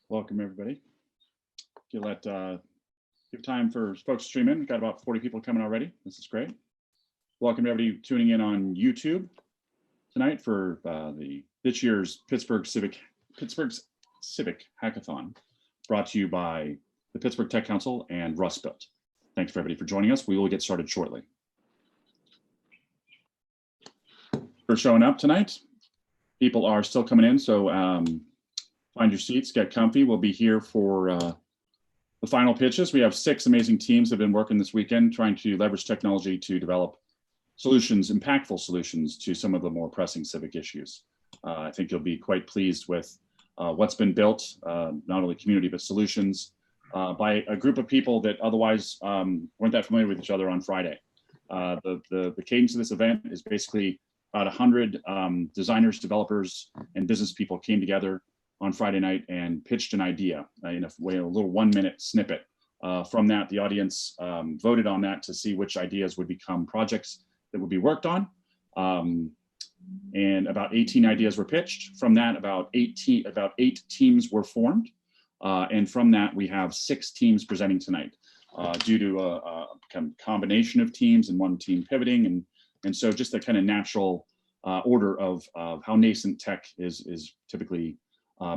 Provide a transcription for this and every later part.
Welcome, everybody. Give time for folks to stream in. We've got about 40 people coming already. This is great. Welcome to everybody tuning in on YouTube tonight for this year's Pittsburgh Civic Hackathon, brought to you by the Pittsburgh Tech Council and Rust Built. Thanks for everybody for joining us. We will get started shortly. For showing up tonight, people are still coming in, so find your seats, get comfy. We'll be here for the final pitches. We have 6 amazing teams that have been working this weekend trying to leverage technology to develop solutions, impactful solutions to some of the more pressing civic issues. I think you'll be quite pleased with what's been built, not only community, but solutions by a group of people that otherwise weren't that familiar with each other on Friday. The cadence of this event is basically about 100 designers, developers, and business people came together on Friday night and pitched an idea in a little 1-minute snippet. From that, the audience voted on that to see which ideas would become projects that would be worked on. And about 18 ideas were pitched. From that, about 8 teams were formed. And from that, we have 6 teams presenting tonight due to a combination of teams and one team pivoting. And so just the kind of natural order of how nascent tech is typically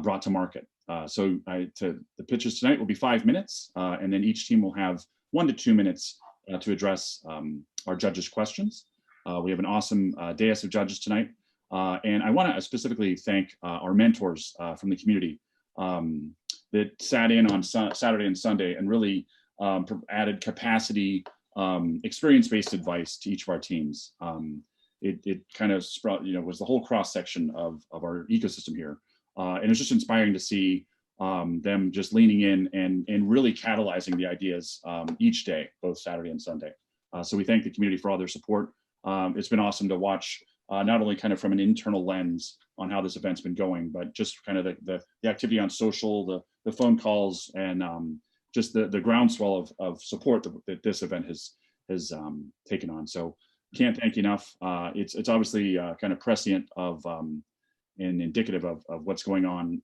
brought to market. The pitches tonight will be 5 minutes, and then each team will have 1 to 2 minutes to address our judges' questions. We have an awesome dais of judges tonight, and I want to specifically thank our mentors from the community that sat in on Saturday and Sunday and really added capacity, experience-based advice to each of our teams. It kind of was the whole cross section of our ecosystem here. And it's just inspiring to see them just leaning in and really catalyzing the ideas each day, both Saturday and Sunday. So we thank the community for all their support. It's been awesome to watch, not only kind of from an internal lens on how this event's been going, but just kind of the activity on social, the phone calls, and just the groundswell of support that this event has taken on. So can't thank you enough. It's obviously kind of prescient of and indicative of what's going on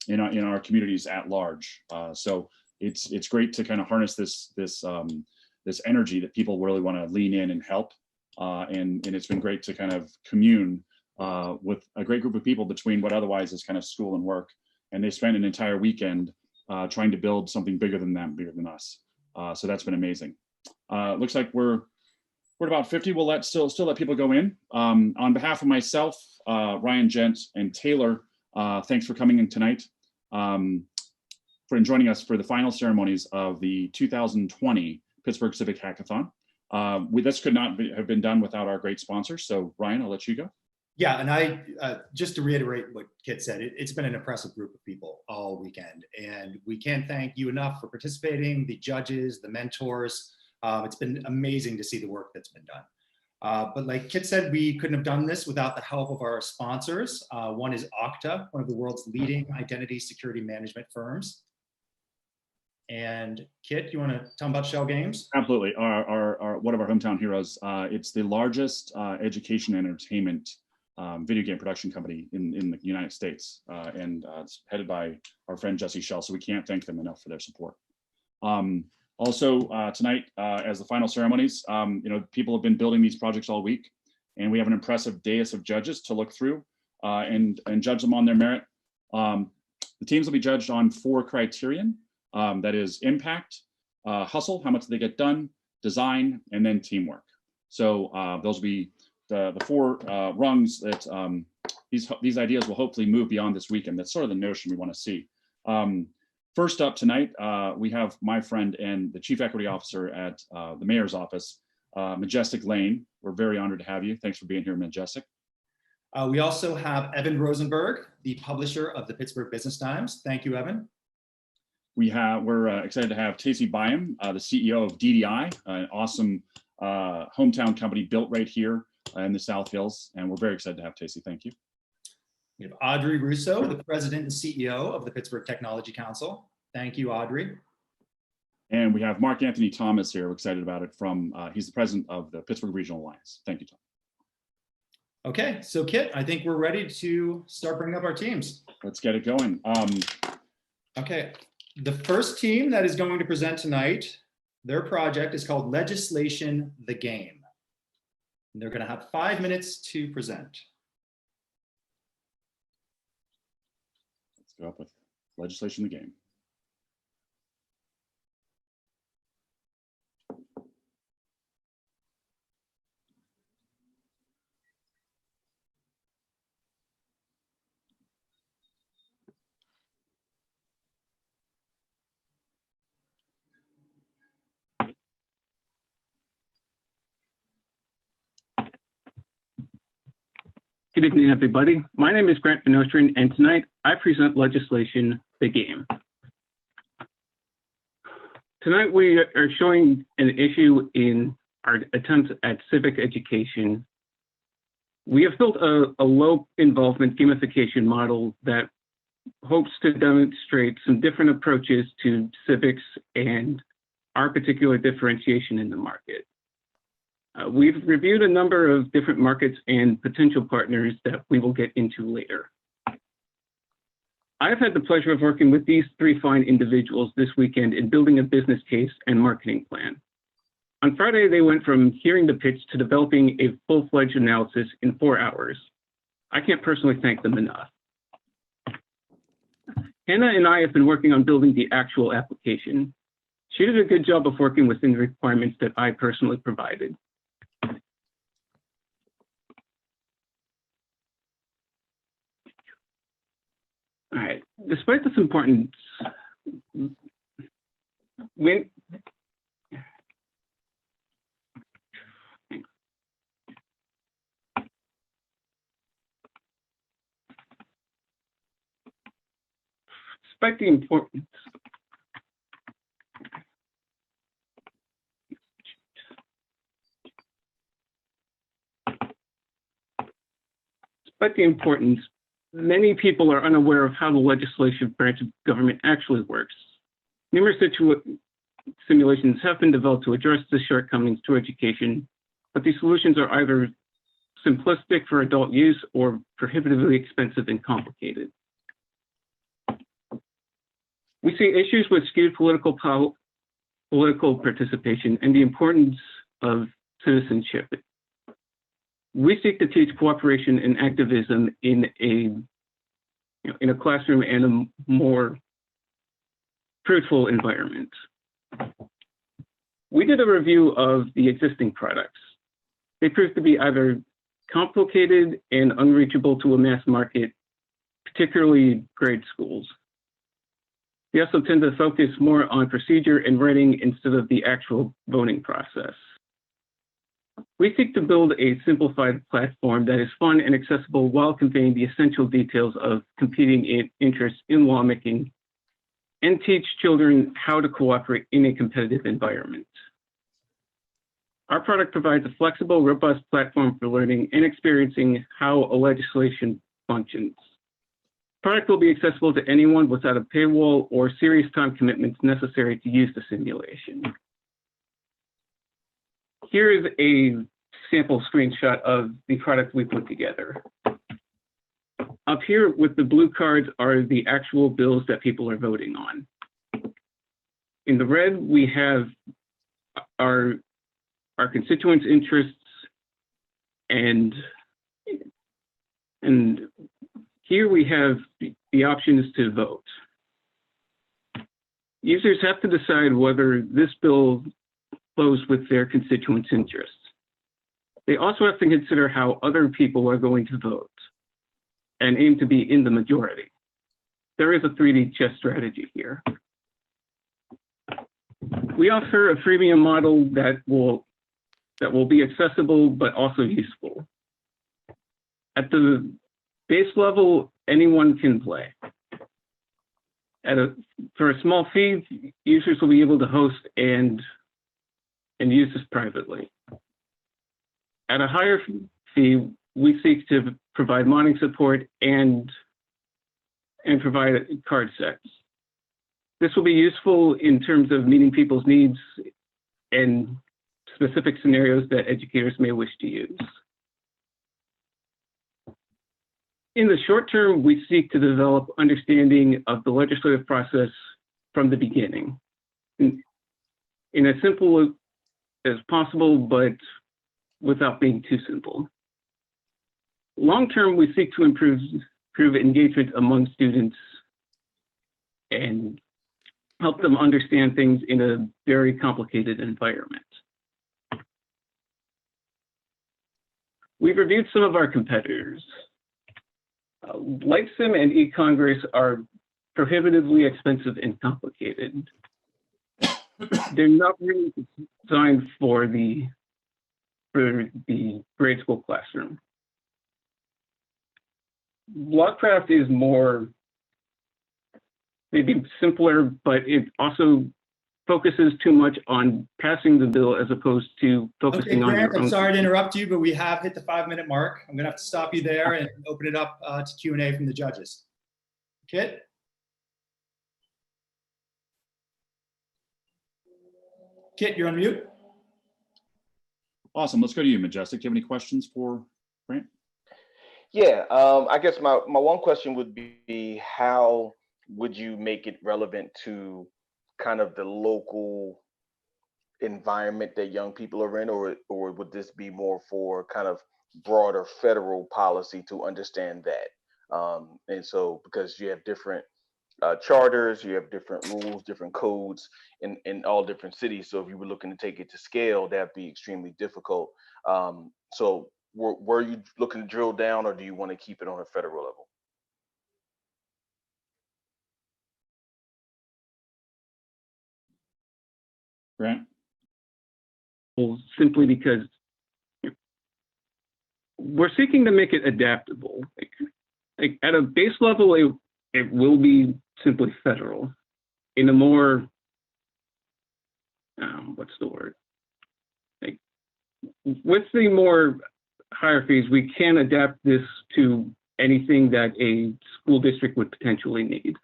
in our communities at large. So it's great to kind of harness this energy that people really want to lean in and help. And it's been great to kind of commune with a great group of people between what otherwise is kind of school and work. And they spent an entire weekend trying to build something bigger than them, bigger than us. So that's been amazing. Looks like we're at about 50. We'll still let people go in. On behalf of myself, Ryan, Gent, and Taylor, thanks for coming in tonight, for joining us for the final ceremonies of the 2020 Pittsburgh Civic Hackathon. This could not have been done without our great sponsors. So Ryan, I'll let you go. Yeah, and I just to reiterate what Kit said, it's been an impressive group of people all weekend, and we can't thank you enough for participating, the judges, the mentors. It's been amazing to see the work that's been done. But like Kit said, we couldn't have done this without the help of our sponsors. One is Okta, one of the world's leading identity security management firms. And Kit, you want to tell them about Shell Games? Absolutely. One of our hometown heroes. It's the largest education and entertainment video game production company in the United States. And it's headed by our friend Jesse Shell. So we can't thank them enough for their support. Also tonight, as the final ceremonies, people have been building these projects all week, and we have an impressive dais of judges to look through and judge them on their merit. The teams will be judged on 4 criterion. That is impact, hustle, how much they get done, design, and then teamwork. So those will be the 4 rungs that these ideas will hopefully move beyond this weekend. That's sort of the notion we want to see. First up tonight, we have my friend and the Chief Equity Officer at the Mayor's Office, Majestic Lane. We're very honored to have you. Thanks for being here, Majestic. We also have Evan Rosenberg, the publisher of the Pittsburgh Business Times. Thank you, Evan. We're excited to have Tacey Byam, the CEO of DDI, an awesome hometown company built right here in the South Hills. And we're very excited to have Tacey. Thank you. We have Audrey Russo, the president and CEO of the Pittsburgh Technology Council. Thank you, Audrey. And we have Mark Anthony Thomas here. We're excited about it he's the president of the Pittsburgh Regional Alliance. Thank you, Tom. Okay, so Kit, I think we're ready to start bringing up our teams. Let's get it going. Okay, the first team that is going to present tonight, their project is called Legislation the Game. And they're going to have 5 minutes to present. Let's go up with Legislation the Game. Good evening, everybody. My name is Grant Van Ostrin, and tonight I present Legislation the Game. Tonight we are showing an issue in our attempts at civic education. We have built a low involvement gamification model that hopes to demonstrate some different approaches to civics and our particular differentiation in the market. We've reviewed a number of different markets and potential partners that we will get into later. I've had the pleasure of working with these three fine individuals this weekend in building a business case and marketing plan. On Friday, they went from hearing the pitch to developing a full-fledged analysis in 4 hours. I can't personally thank them enough. Hannah and I have been working on building the actual application. She did a good job of working within the requirements that I personally provided. All right, despite this importance, despite the importance, many people are unaware of how the legislative branch of government actually works. Numerous simulations have been developed to address the shortcomings to education, but these solutions are either simplistic for adult use or prohibitively expensive and complicated. We see issues with skewed political participation and the importance of citizenship. We seek to teach cooperation and activism in a classroom and a more fruitful environment. We did a review of the existing products. They proved to be either complicated and unreachable to a mass market, particularly grade schools. They also tend to focus more on procedure and writing instead of the actual voting process. We seek to build a simplified platform that is fun and accessible while conveying the essential details of competing interests in lawmaking and teach children how to cooperate in a competitive environment. Our product provides a flexible, robust platform for learning and experiencing how a legislation functions. The product will be accessible to anyone without a paywall or serious time commitments necessary to use the simulation. Here is a sample screenshot of the product we put together. Up here with the blue cards are the actual bills that people are voting on. In the red, we have our constituents' interests, and here we have the options to vote. Users have to decide whether this bill flows with their constituents' interests. They also have to consider how other people are going to vote and aim to be in the majority. There is a 3D chess strategy here. We offer a freemium model that will be accessible but also useful. At the base level, anyone can play. For a small fee, users will be able to host and use this privately. At a higher fee, we seek to provide modding support and provide card sets. This will be useful in terms of meeting people's needs and specific scenarios that educators may wish to use. In the short term, we seek to develop understanding of the legislative process from the beginning, in as simple as possible, but without being too simple. Long term, we seek to improve engagement among students and help them understand things in a very complicated environment. We've reviewed some of our competitors. LifeSim and eCongress are prohibitively expensive and complicated. They're not really designed for the grade school classroom. Blockcraft is more, maybe simpler, but it also focuses too much on passing the bill as opposed to focusing on Grant, your own. I'm sorry to interrupt you, but we have hit the 5-minute mark. I'm gonna have to stop you there and open it up to Q&A from the judges. Kit? Kit, you're on mute. Awesome. Let's go to you, Majestic. Do you have any questions for Grant? Yeah, I guess my one question would be, how would you make it relevant to kind of the local environment that young people are in, or would this be more for kind of broader federal policy to understand that? And so, because you have different charters, you have different rules, different codes in all different cities. So if you were looking to take it to scale, that'd be extremely difficult. So were you looking to drill down, or do you want to keep it on a federal level? Grant? Well, simply because we're seeking to make it adaptable. Like at a base level, it will be simply federal. In a more, what's the word? Like, with the more higher fees, we can adapt this to anything that a school district would potentially need.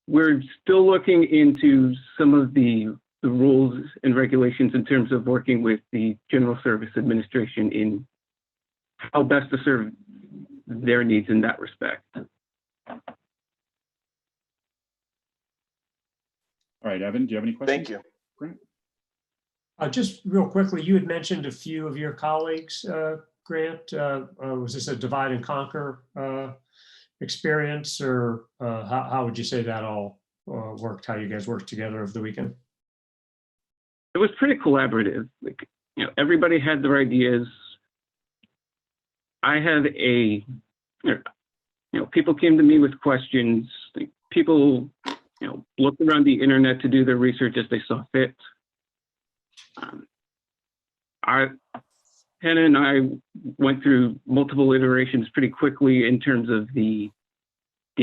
We're still looking into some of the rules and regulations in terms of working with the General Service Administration in how best to serve their needs in that respect. All right, Evan, do you have any questions? Thank you. Grant? Just real quickly, you had mentioned a few of your colleagues, Grant. Was this a divide and conquer experience, or how would you say that all worked, how you guys worked together over the weekend? It was pretty collaborative. Like, everybody had their ideas. I had people came to me with questions. Like, people, looked around the internet to do their research as they saw fit. Hannah and I went through multiple iterations pretty quickly in terms of the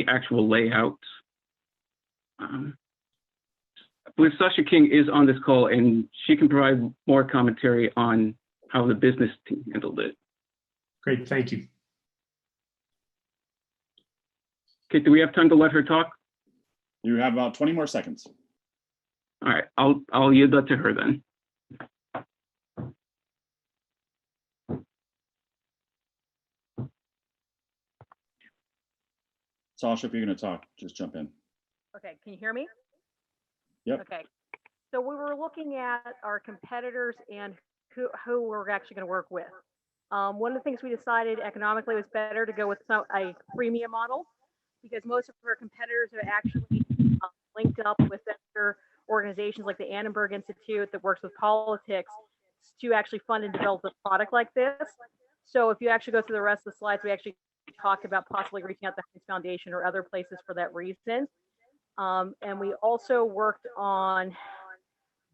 actual layout. I believe Sasha King is on this call, and she can provide more commentary on how the business team handled it. Great, thank you. Okay, do we have time to let her talk? You have about 20 more seconds. All right, I'll yield that to her then. Sasha, if you're going to talk, just jump in. Okay, can you hear me? Yep. Okay, so we were looking at our competitors and who we're actually going to work with. One of the things we decided economically was better to go with a freemium model, because most of our competitors have actually linked up with other organizations like the Annenberg Institute that works with politics to actually fund and develop a product like this. So if you actually go through the rest of the slides, we actually talked about possibly reaching out to the Heinz Foundation or other places for that reason. And we also worked on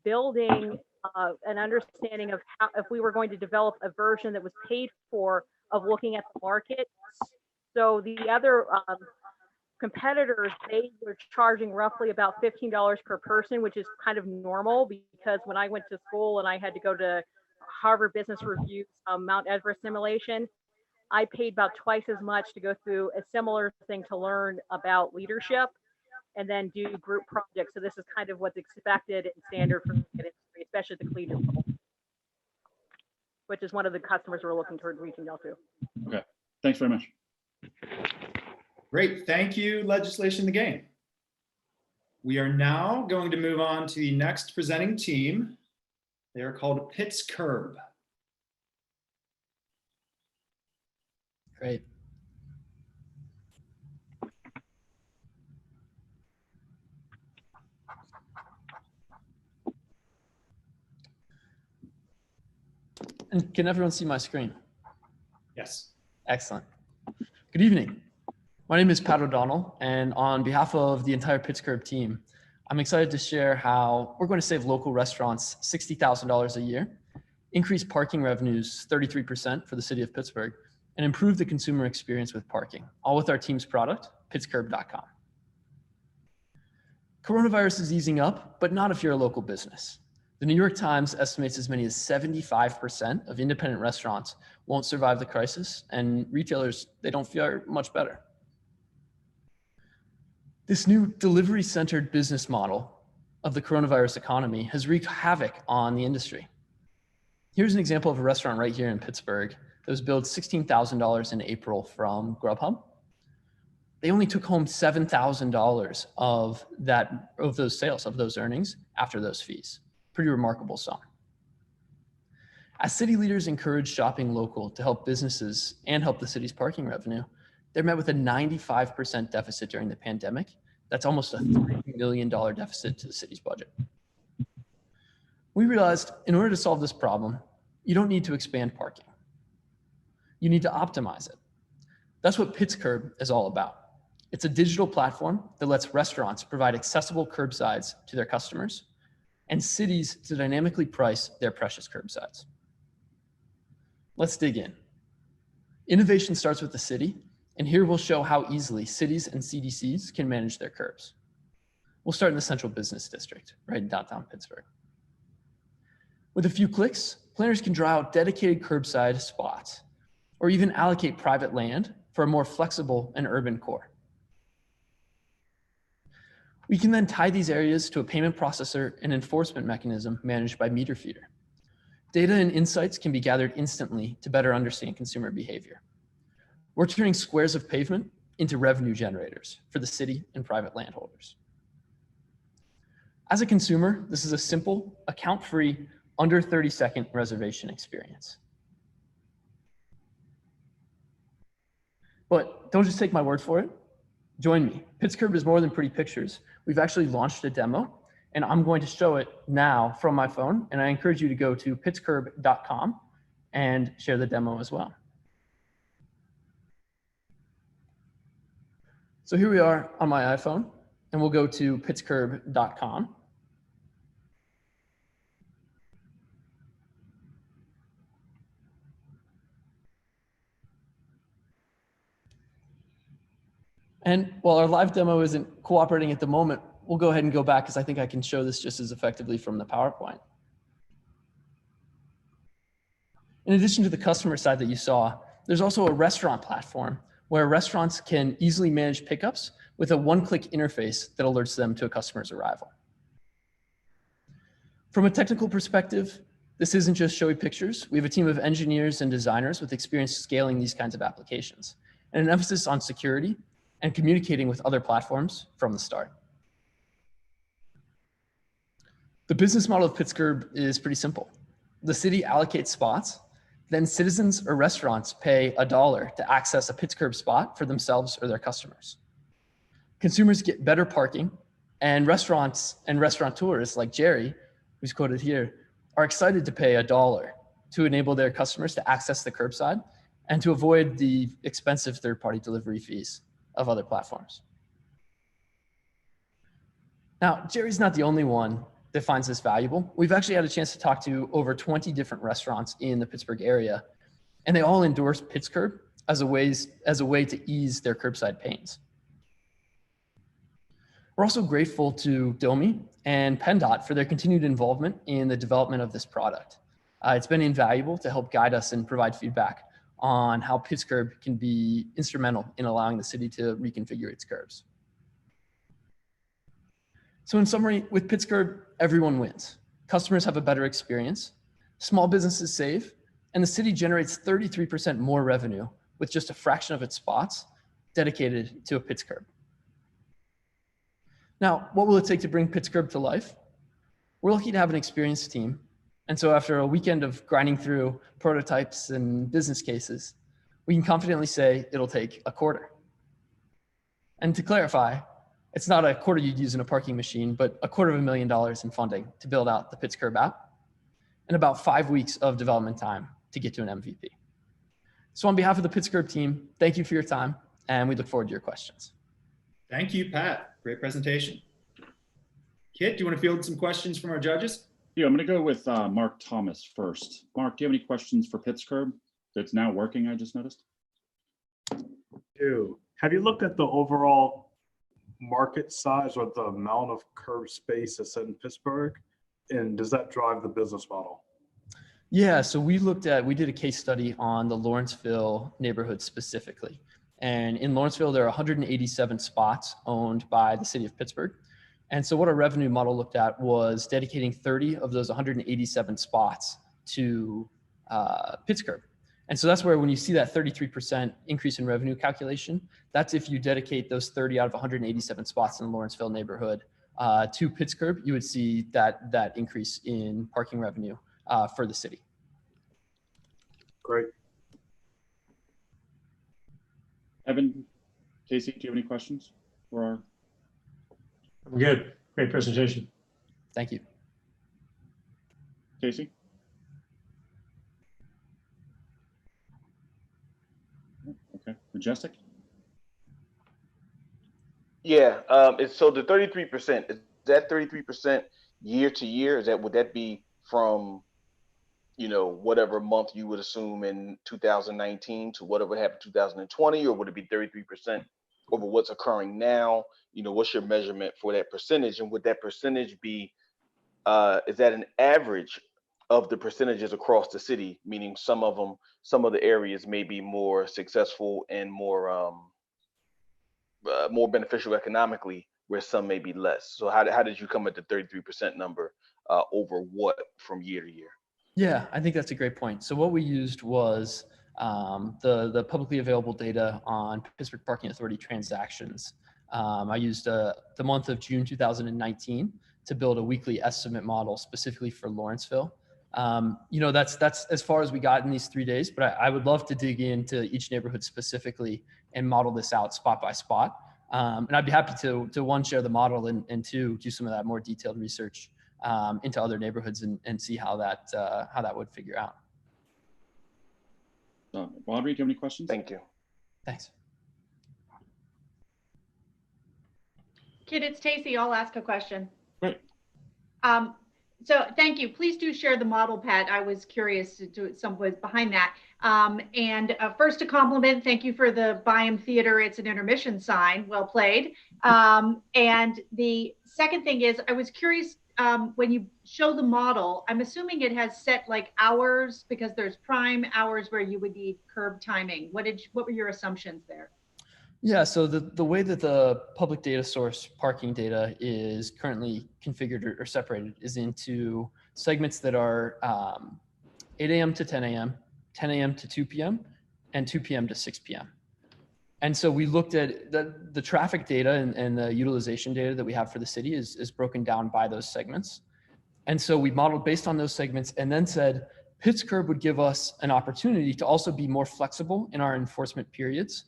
building an understanding of how, if we were going to develop a version that was paid for, of looking at the market. So the other competitors, they were charging roughly about $15 per person, which is kind of normal, because when I went to school and I had to go to Harvard Business Review's Mount Everest simulation, I paid about twice as much to go through a similar thing to learn about leadership and then do group projects. So this is kind of what's expected and standard for the industry, especially at the collegiate level, which is one of the customers we're looking toward reaching out to. Okay, thanks very much. Great, thank you, Legislation the Game. We are now going to move on to the next presenting team. They are called Pittsburgh. Great. And can everyone see my screen? Yes. Excellent. Good evening. My name is Pat O'Donnell, and on behalf of the entire Pittsburgh team, I'm excited to share how we're going to save local restaurants $60,000 a year, increase parking revenues 33% for the city of Pittsburgh, and improve the consumer experience with parking, all with our team's product, Pittsburgh.com. Coronavirus is easing up, but not if you're a local business. The New York Times estimates as many as 75% of independent restaurants won't survive the crisis, and retailers, they don't fare much better. This new delivery-centered business model of the coronavirus economy has wreaked havoc on the industry. Here's an example of a restaurant right here in Pittsburgh that was billed $16,000 in April from Grubhub. They only took home $7,000 of those sales, of those earnings after those fees. Pretty remarkable sum. As city leaders encourage shopping local to help businesses and help the city's parking revenue, they're met with a 95% deficit during the pandemic. That's almost a $3 million deficit to the city's budget. We realized in order to solve this problem, you don't need to expand parking. You need to optimize it. That's what Pittsburgh is all about. It's a digital platform that lets restaurants provide accessible curbsides to their customers and cities to dynamically price their precious curbsides. Let's dig in. Innovation starts with the city, and here we'll show how easily cities and CDCs can manage their curbs. We'll start in the central business district, right in downtown Pittsburgh. With a few clicks, planners can draw out dedicated curbside spots, or even allocate private land for a more flexible and urban core. We can then tie these areas to a payment processor and enforcement mechanism managed by Meter Feeder. Data and insights can be gathered instantly to better understand consumer behavior. We're turning squares of pavement into revenue generators for the city and private landholders. As a consumer, this is a simple, account-free, under 30-second reservation experience. But don't just take my word for it. Join me. Pittsburgh is more than pretty pictures. We've actually launched a demo, and I'm going to show it now from my phone, and I encourage you to go to Pittsburgh.com and share the demo as well. So here we are on my iPhone, and we'll go to Pittsburgh.com. And while our live demo isn't cooperating at the moment, we'll go ahead and go back because I think I can show this just as effectively from the PowerPoint. In addition to the customer side that you saw, there's also a restaurant platform where restaurants can easily manage pickups with a one-click interface that alerts them to a customer's arrival. From a technical perspective, this isn't just showy pictures. We have a team of engineers and designers with experience scaling these kinds of applications, and an emphasis on security and communicating with other platforms from the start. The business model of Pittsburgh is pretty simple. The city allocates spots, then citizens or restaurants pay $1 to access a Pittsburgh spot for themselves or their customers. Consumers get better parking, and restaurants and restaurateurs like Jerry, who's quoted here, are excited to pay $1 to enable their customers to access the curbside and to avoid the expensive third-party delivery fees of other platforms. Now, Jerry's not the only one that finds this valuable. We've actually had a chance to talk to over 20 different restaurants in the Pittsburgh area, and they all endorse Pittsburgh as a way to ease their curbside pains. We're also grateful to DOMI and PennDOT for their continued involvement in the development of this product. It's been invaluable to help guide us and provide feedback on how Pittsburgh can be instrumental in allowing the city to reconfigure its curbs. So in summary, with Pittsburgh, everyone wins. Customers have a better experience, small businesses save, and the city generates 33% more revenue with just a fraction of its spots dedicated to a Pitts curb. Now, what will it take to bring Pitts curb to life? We're lucky to have an experienced team. And so after a weekend of grinding through prototypes and business cases, we can confidently say it'll take a quarter. And to clarify, it's not a quarter you'd use in a parking machine, but $250,000 in funding to build out the Pitts curb app and about 5 weeks of development time to get to an MVP. So on behalf of the Pitts curb team, thank you for your time, and we look forward to your questions. Thank you, Pat. Great presentation. Kit, do you want to field some questions from our judges? Yeah, I'm going to go with Mark Thomas first. Mark, do you have any questions for Pitts curb that's now working, I just noticed? Have you looked at the overall market size or the amount of curb space that's in Pittsburgh? And does that drive the business model? Yeah, so we did a case study on the Lawrenceville neighborhood specifically. And in Lawrenceville, there are 187 spots owned by the city of Pittsburgh. And so what our revenue model looked at was dedicating 30 of those 187 spots to Pitts curb. And so that's where when you see that 33% increase in revenue calculation, that's if you dedicate those 30 out of 187 spots in the Lawrenceville neighborhood to Pitts curb, you would see that increase in parking revenue for the city. Great. Evan, Casey, do you have any questions for our? I'm good. Great presentation. Thank you. Casey? Okay, Majestic? Yeah, so the 33%, is that 33% year to year? Would that be from, whatever month you would assume in 2019 to whatever happened in 2020, or would it be 33% over what's occurring now? What's your measurement for that percentage? And would that percentage be, is that an average of the percentages across the city, meaning some of the areas may be more successful and more beneficial economically, where some may be less? So how did you come at the 33% number over what from year to year? Yeah, I think that's a great point. So what we used was the publicly available data on Pittsburgh Parking Authority transactions. I used the month of June 2019 to build a weekly estimate model specifically for Lawrenceville. That's as far as we got in these 3 days, but I would love to dig into each neighborhood specifically and model this out spot by spot. And I'd be happy to one, share the model, and two, do some of that more detailed research into other neighborhoods and see how that would figure out. Audrey, do you have any questions? Thank you. Thanks. Kid, it's Stacy. I'll ask a question. Great. So thank you. Please do share the model, Pat. I was curious to do some was behind that. And first, a compliment. Thank you for the Byam Theater. It's an intermission sign. Well played. And the second thing is, I was curious when you show the model, I'm assuming it has set like hours, because there's prime hours where you would need curb timing. What were your assumptions there? Yeah, so the way that the public data source parking data is currently configured or separated is into segments that are 8 a.m. to 10 a.m., 10 a.m. to 2 p.m., and 2 p.m. to 6 p.m. And so we looked at the traffic data and the utilization data that we have for the city is broken down by those segments. And so we modeled based on those segments and then said Pitts curb would give us an opportunity to also be more flexible in our enforcement periods.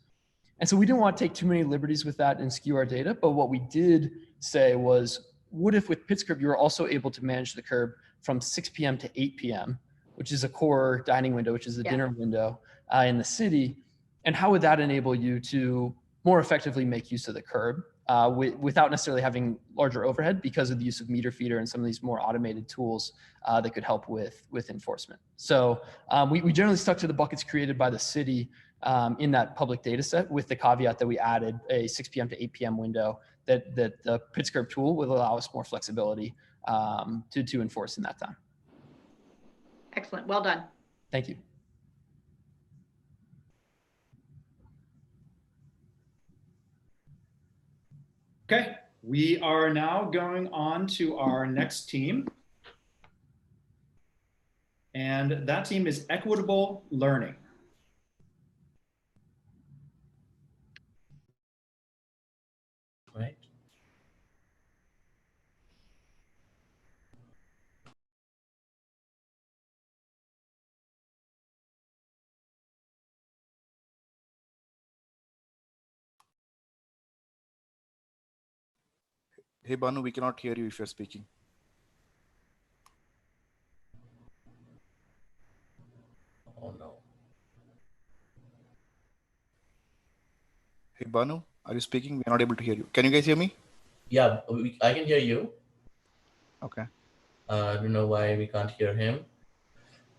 And so we didn't want to take too many liberties with that and skew our data. But what we did say was, what if with Pitts curb, you were also able to manage the curb from 6 p.m. to 8 p.m., which is a core dining window, which is the dinner window in the city. And how would that enable you to more effectively make use of the curb without necessarily having larger overhead because of the use of meter feeder and some of these more automated tools that could help with enforcement. So we generally stuck to the buckets created by the city in that public data set, with the caveat that we added a 6 p.m. to 8 p.m. window that the Pitts curb tool will allow us more flexibility to enforce in that time. Excellent. Well done. Thank you. Okay, we are now going on to our next team. And that team is Equitable Learning. Hey Banu, we cannot hear you if you're speaking. Oh no. Hey Banu, are you speaking? We're not able to hear you. Can you guys hear me? Yeah, I can hear you. Okay. I don't know why we can't hear him.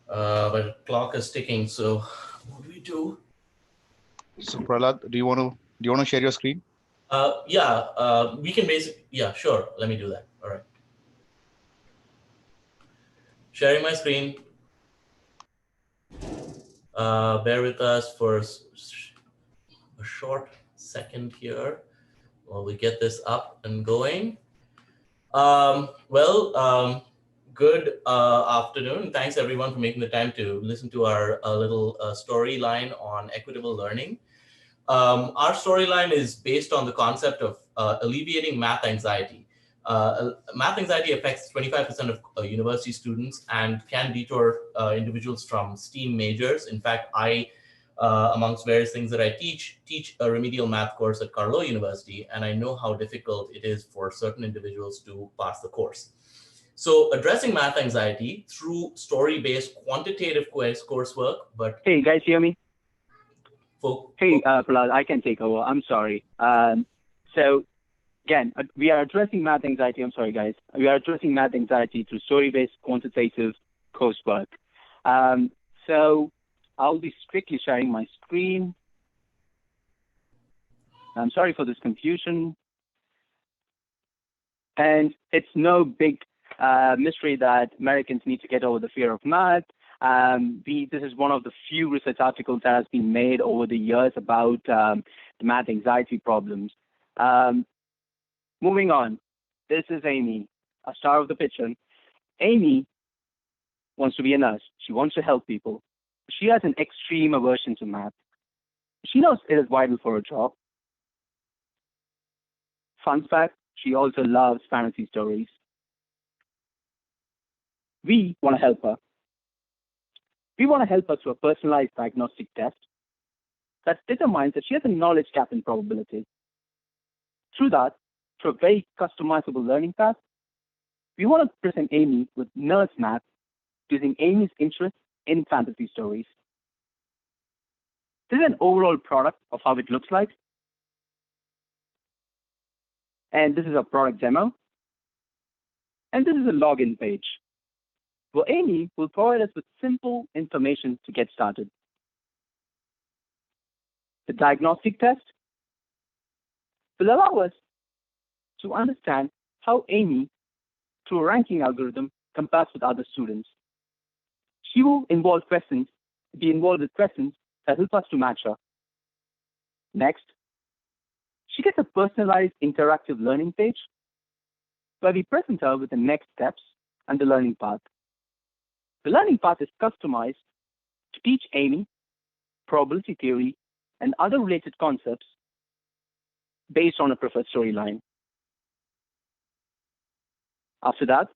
But the clock is ticking, so what do we do? So Prahlad, do you want to share your screen? Yeah, we can yeah, sure. Let me do that. All right. Sharing my screen. Bear with us for a short second here while we get this up and going. Good afternoon. Thanks everyone for making the time to listen to our little storyline on equitable learning. Our storyline is based on the concept of alleviating math anxiety. Math anxiety affects 25% of university students and can detour individuals from STEAM majors. In fact, amongst various things that I teach a remedial math course at Carlow University, and I know how difficult it is for certain individuals to pass the course. So addressing math anxiety through story-based quantitative coursework, but— Hey, guys, hear me? Hey, Prahlad, I can take over. I'm sorry. So again, we are addressing math anxiety. I'm sorry, guys. We are addressing math anxiety through story-based quantitative coursework. So I'll be strictly sharing my screen. I'm sorry for this confusion. And it's no big mystery that Americans need to get over the fear of math. This is one of the few research articles that has been made over the years about the math anxiety problems. Moving on, this is Amy, a star of the picture. Amy wants to be a nurse. She wants to help people. She has an extreme aversion to math. She knows it is vital for her job. Fun fact, she also loves fantasy stories. We want to help her. We want to help her through a personalized diagnostic test that determines that she has a knowledge gap in probability. Through that, through a very customizable learning path, we want to present Amy with nurse math using Amy's interest in fantasy stories. This is an overall product of how it looks like. And this is a product demo. And this is a login page, where Amy will provide us with simple information to get started. The diagnostic test will allow us to understand how Amy, through a ranking algorithm, compares with other students. She will be involved with questions that help us to match her. Next, she gets a personalized interactive learning page where we present her with the next steps and the learning path. The learning path is customized to teach Amy probability theory and other related concepts based on a preferred storyline. After that,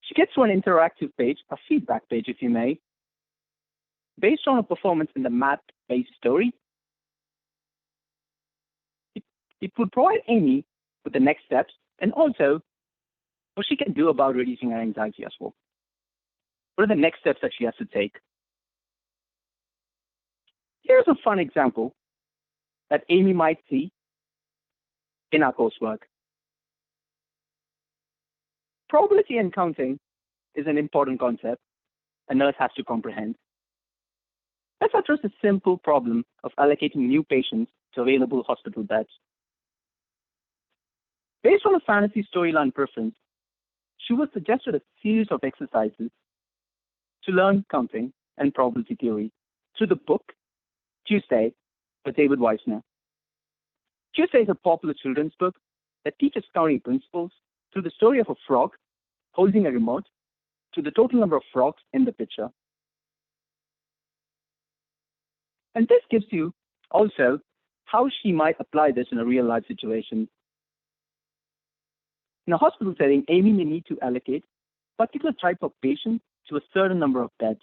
she gets to an interactive page, a feedback page, if you may, based on a performance in the math-based story. It would provide Amy with the next steps and also what she can do about reducing her anxiety as well. What are the next steps that she has to take? Here's a fun example that Amy might see in our coursework. Probability and counting is an important concept a nurse has to comprehend. Let's address the simple problem of allocating new patients to available hospital beds. Based on a fantasy storyline preference, she was suggested a series of exercises to learn counting and probability theory through the book Tuesday by David Weissner. Tuesday is a popular children's book that teaches counting principles through the story of a frog holding a remote to the total number of frogs in the picture. And this gives you also how she might apply this in a real life situation. In a hospital setting, Amy may need to allocate a particular type of patient to a certain number of beds.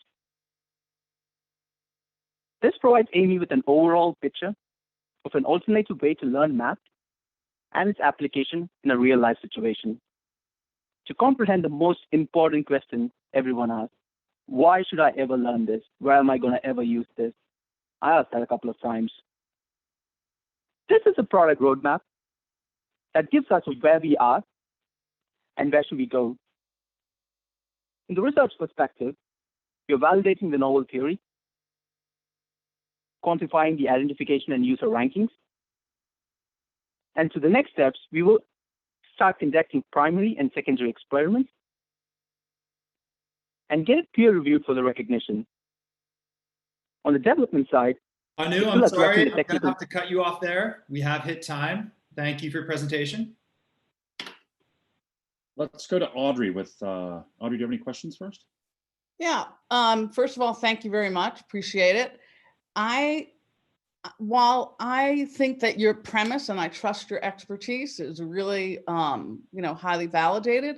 This provides Amy with an overall picture of an alternative way to learn math and its application in a real-life situation. To comprehend the most important question everyone asks, why should I ever learn this? Where am I going to ever use this? I asked that a couple of times. This is a product roadmap that gives us where we are and where should we go. In the research perspective, we're validating the novel theory, quantifying the identification and user rankings. And to the next steps, we will start conducting primary and secondary experiments and get it peer reviewed for the recognition. On the development side, Anu, I'm sorry, I'm going to have to cut you off there. We have hit time. Thank you for your presentation. Let's go to Audrey with, Audrey, do you have any questions first? Yeah, first of all, thank you very much, appreciate it. While I think that your premise, and I trust your expertise, is really, highly validated,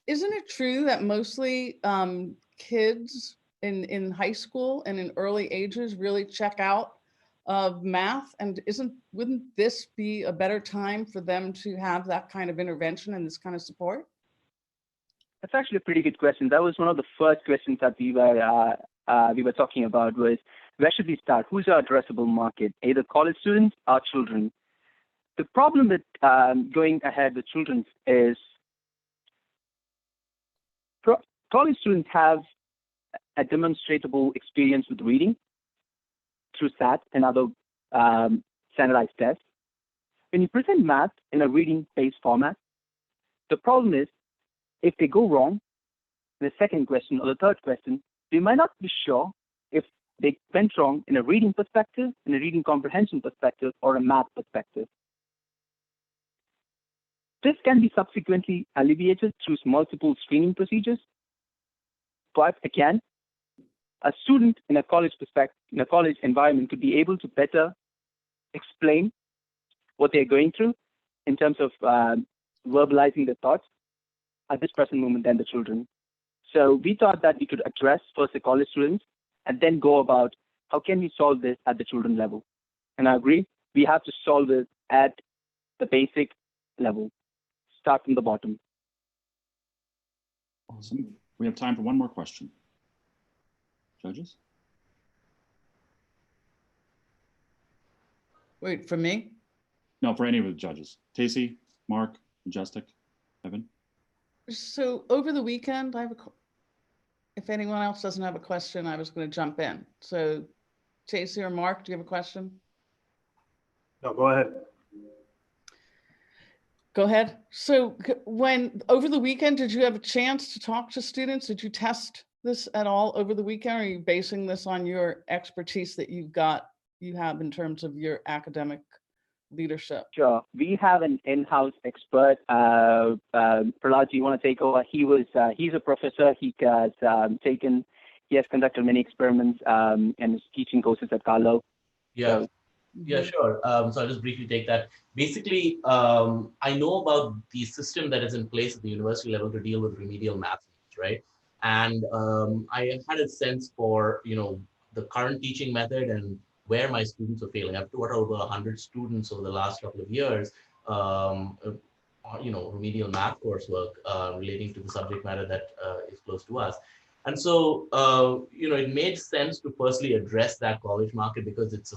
isn't it true that mostly kids in high school and in early ages really check out of math? And wouldn't this be a better time for them to have that kind of intervention and this kind of support? That's actually a pretty good question. That was one of the first questions that we were talking about was, where should we start? Who's our addressable market? Either college students or children. The problem with going ahead with children is college students have a demonstrable experience with reading through SAT and other standardized tests. When you present math in a reading-based format, the problem is if they go wrong in the second question or the third question, they might not be sure if they went wrong in a reading perspective, in a reading comprehension perspective, or a math perspective. This can be subsequently alleviated through multiple screening procedures. But again, a student in a college environment could be able to better explain what they're going through in terms of verbalizing their thoughts at this present moment than the children. So we thought that we could address first the college students and then go about how can we solve this at the children level. And I agree, we have to solve it at the basic level, start from the bottom. Awesome. We have time for one more question. Judges? Wait, for me? No, for any of the judges. Tacey, Mark, Majestic, Evan. So over the weekend, if anyone else doesn't have a question, I was going to jump in. So Tacey or Mark, do you have a question? No, go ahead. Go ahead. So over the weekend, did you have a chance to talk to students? Did you test this at all over the weekend? Or are you basing this on your expertise that you have in terms of your academic leadership? Sure. We have an in-house expert. Prahlad, do you want to take over? He's a professor. He has conducted many experiments and is teaching courses at Carlo. Yeah. So, yeah, sure. So I'll just briefly take that. Basically, I know about the system that is in place at the university level to deal with remedial math needs, right? And I had a sense for, the current teaching method and where my students are failing. I've taught over 100 students over the last couple of years, remedial math coursework relating to the subject matter that is close to us. And so, it made sense to firstly address that college market because it's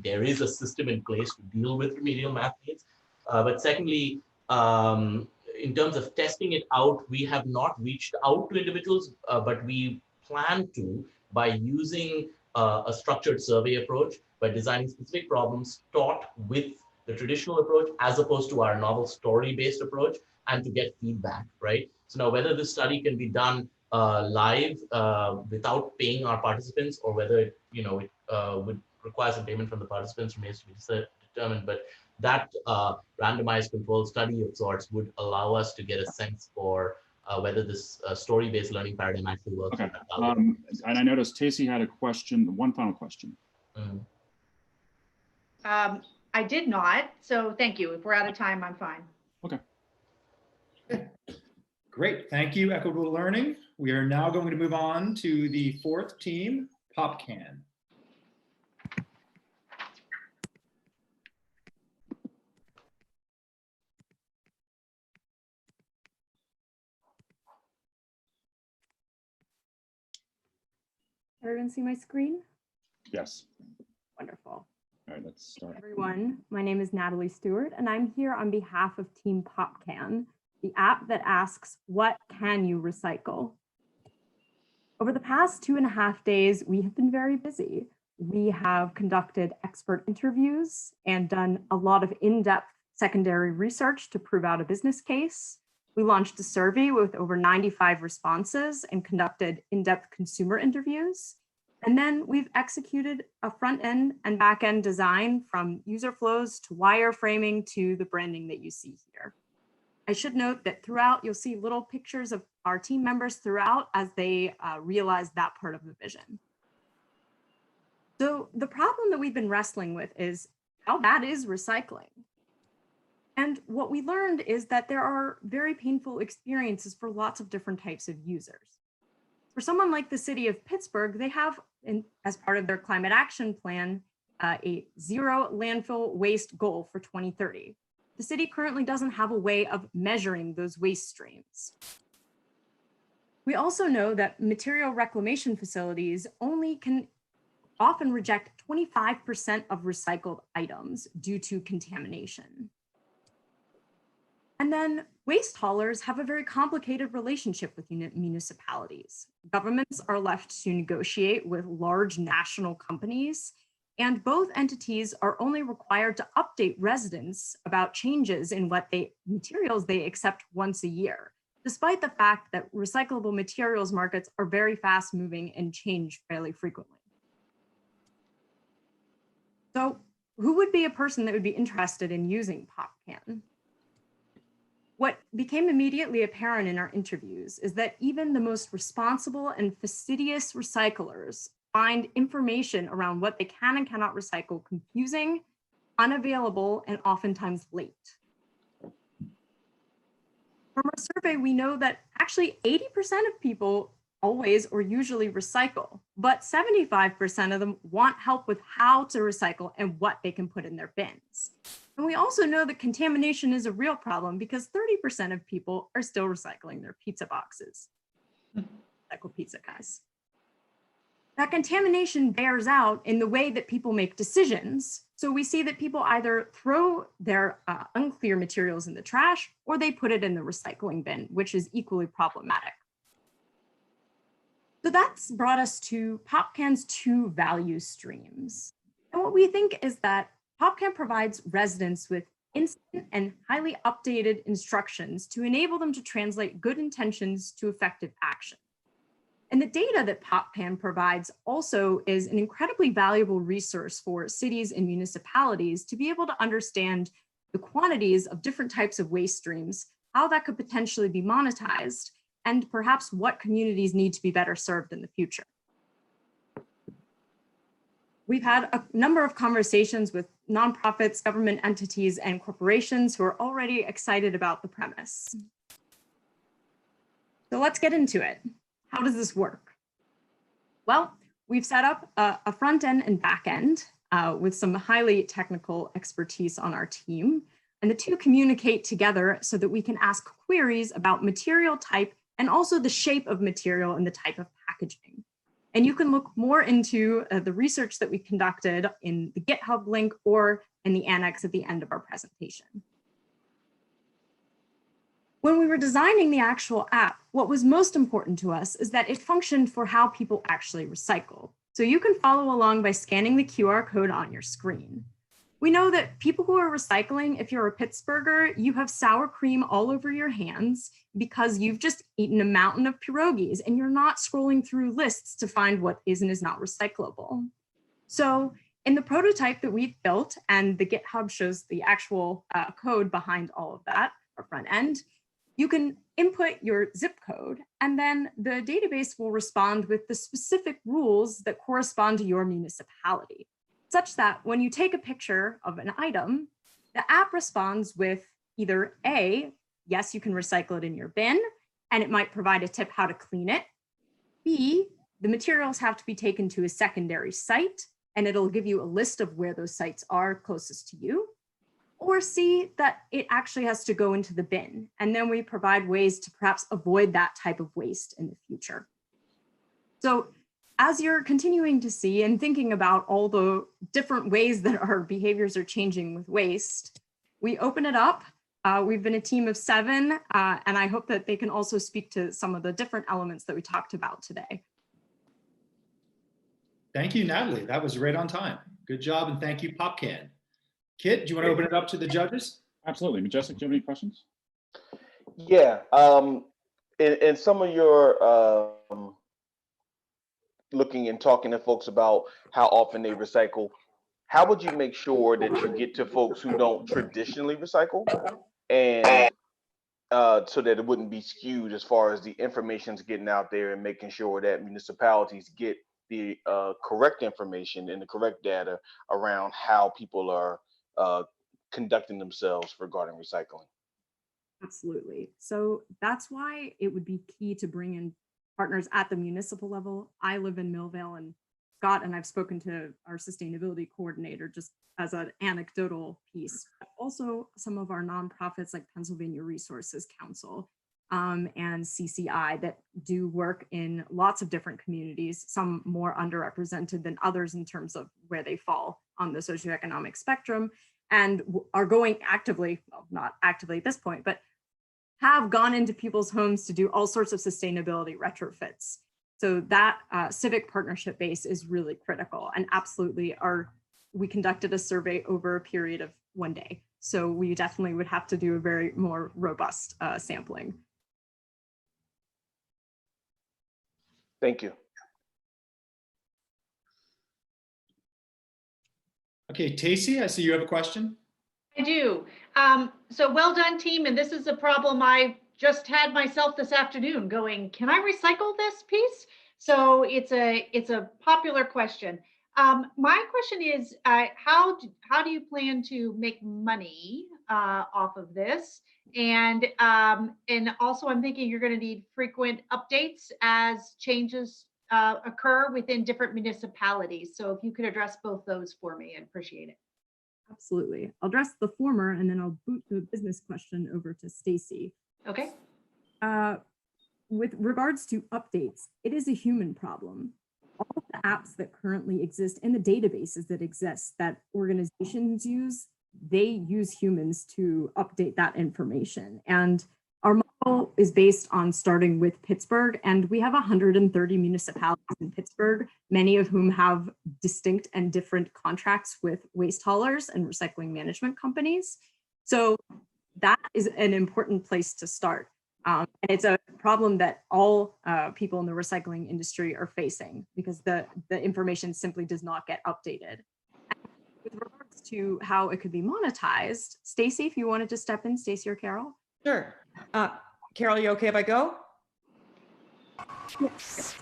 there is a system in place to deal with remedial math needs. But secondly, in terms of testing it out, we have not reached out to individuals, but we plan to by using a structured survey approach, by designing specific problems taught with the traditional approach as opposed to our novel story-based approach, and to get feedback, right? So now whether this study can be done live without paying our participants, or whether it would require some payment from the participants remains to be determined. But that randomized controlled study of sorts would allow us to get a sense for whether this story-based learning paradigm actually works. Okay. And I noticed Tacey had a question, one final question. I did not, so thank you. If we're out of time, I'm fine. Okay. Great, thank you, Equitable Learning. We are now going to move on to the fourth team, PopCan. everyone see my screen? Yes. Wonderful. All right, let's start. Everyone, my name is Natalie Stewart, and I'm here on behalf of Team PopCan, the app that asks, what can you recycle? Over the past 2.5 days, we have been very busy. We have conducted expert interviews and done a lot of in-depth secondary research to prove out a business case. We launched a survey with over 95 responses and conducted in-depth consumer interviews. And then we've executed a front-end and back-end design from user flows to wireframing to the branding that you see here. I should note that throughout, you'll see little pictures of our team members throughout as they realize that part of the vision. So the problem that we've been wrestling with is how bad is recycling? And what we learned is that there are very painful experiences for lots of different types of users. For someone like the city of Pittsburgh, they have, as part of their climate action plan, a zero landfill waste goal for 2030. The city currently doesn't have a way of measuring those waste streams. We also know that material reclamation facilities only can often reject 25% of recycled items due to contamination. And then waste haulers have a very complicated relationship with municipalities. Governments are left to negotiate with large national companies, and both entities are only required to update residents about changes in what materials they accept once a year, despite the fact that recyclable materials markets are very fast moving and change fairly frequently. So who would be a person that would be interested in using PopCan? What became immediately apparent in our interviews is that even the most responsible and fastidious recyclers find information around what they can and cannot recycle confusing, unavailable, and oftentimes late. From our survey, we know that actually 80% of people always or usually recycle, but 75% of them want help with how to recycle and what they can put in their bins. And we also know that contamination is a real problem because 30% of people are still recycling their pizza boxes. Recycle pizza, guys. That contamination bears out in the way that people make decisions. So we see that people either throw their unclear materials in the trash or they put it in the recycling bin, which is equally problematic. So that's brought us to PopCan's 2 value streams. And what we think is that PopCan provides residents with instant and highly updated instructions to enable them to translate good intentions to effective action. And the data that PopCan provides also is an incredibly valuable resource for cities and municipalities to be able to understand the quantities of different types of waste streams, how that could potentially be monetized, and perhaps what communities need to be better served in the future. We've had a number of conversations with nonprofits, government entities, and corporations who are already excited about the premise. So let's get into it. How does this work? Well, we've set up a front end and back end with some highly technical expertise on our team. And the two communicate together so that we can ask queries about material type and also the shape of material and the type of packaging. And you can look more into the research that we conducted in the GitHub link or in the annex at the end of our presentation. When we were designing the actual app, what was most important to us is that it functioned for how people actually recycle. So you can follow along by scanning the QR code on your screen. We know that people who are recycling, if you're a Pittsburgher, you have sour cream all over your hands because you've just eaten a mountain of pierogies and you're not scrolling through lists to find what is and is not recyclable. So in the prototype that we've built, and the GitHub shows the actual code behind all of that, our front end, you can input your zip code and then the database will respond with the specific rules that correspond to your municipality, such that when you take a picture of an item, the app responds with either A, yes, you can recycle it in your bin, and it might provide a tip how to clean it. B, the materials have to be taken to a secondary site, and it'll give you a list of where those sites are closest to you. Or C, that it actually has to go into the bin, and then we provide ways to perhaps avoid that type of waste in the future. So As you're continuing to see and thinking about all the different ways that our behaviors are changing with waste, we open it up. We've been a team of 7, and I hope that they can also speak to some of the different elements that we talked about today. Thank you, Natalie. That was right on time. Good job, and thank you, PopCan. Kit, do you want to open it up to the judges? Absolutely. Majestic, do you have any questions? Yeah. In some of your looking and talking to folks about how often they recycle, how would you make sure that you get to folks who don't traditionally recycle, and so that it wouldn't be skewed as far as the information's getting out there, and making sure that municipalities get the correct information and the correct data around how people are conducting themselves regarding recycling? Absolutely. So that's why it would be key to bring in partners at the municipal level. I live in Millvale, and Scott and I've spoken to our sustainability coordinator just as an anecdotal piece. Also, some of our nonprofits like Pennsylvania Resources Council and CCI that do work in lots of different communities, some more underrepresented than others in terms of where they fall on the socioeconomic spectrum, and are going actively, well, not actively at this point, but have gone into people's homes to do all sorts of sustainability retrofits. So that civic partnership base is really critical, and absolutely we conducted a survey over a period of 1 day. So we definitely would have to do a very more robust sampling. Thank you. Okay, Tacey, I see you have a question. I do. So well done, team. And this is a problem I just had myself this afternoon going, can I recycle this piece? So it's a popular question. My question is, how do you plan to make money off of this? And also I'm thinking you're going to need frequent updates as changes occur within different municipalities. So if you could address both those for me, I'd appreciate it. Absolutely. I'll address the former, and then I'll boot the business question over to Stacy. Okay. With regards to updates, it is a human problem. All of the apps that currently exist and the databases that exist that organizations use, they use humans to update that information. And our model is based on starting with Pittsburgh, and we have 130 municipalities in Pittsburgh, many of whom have distinct and different contracts with waste haulers and recycling management companies. So that is an important place to start. And it's a problem that all people in the recycling industry are facing because the information simply does not get updated. And with regards to how it could be monetized, Stacy, if you wanted to step in, Stacy or Carol? Sure. Carol, you okay if I go? Yes.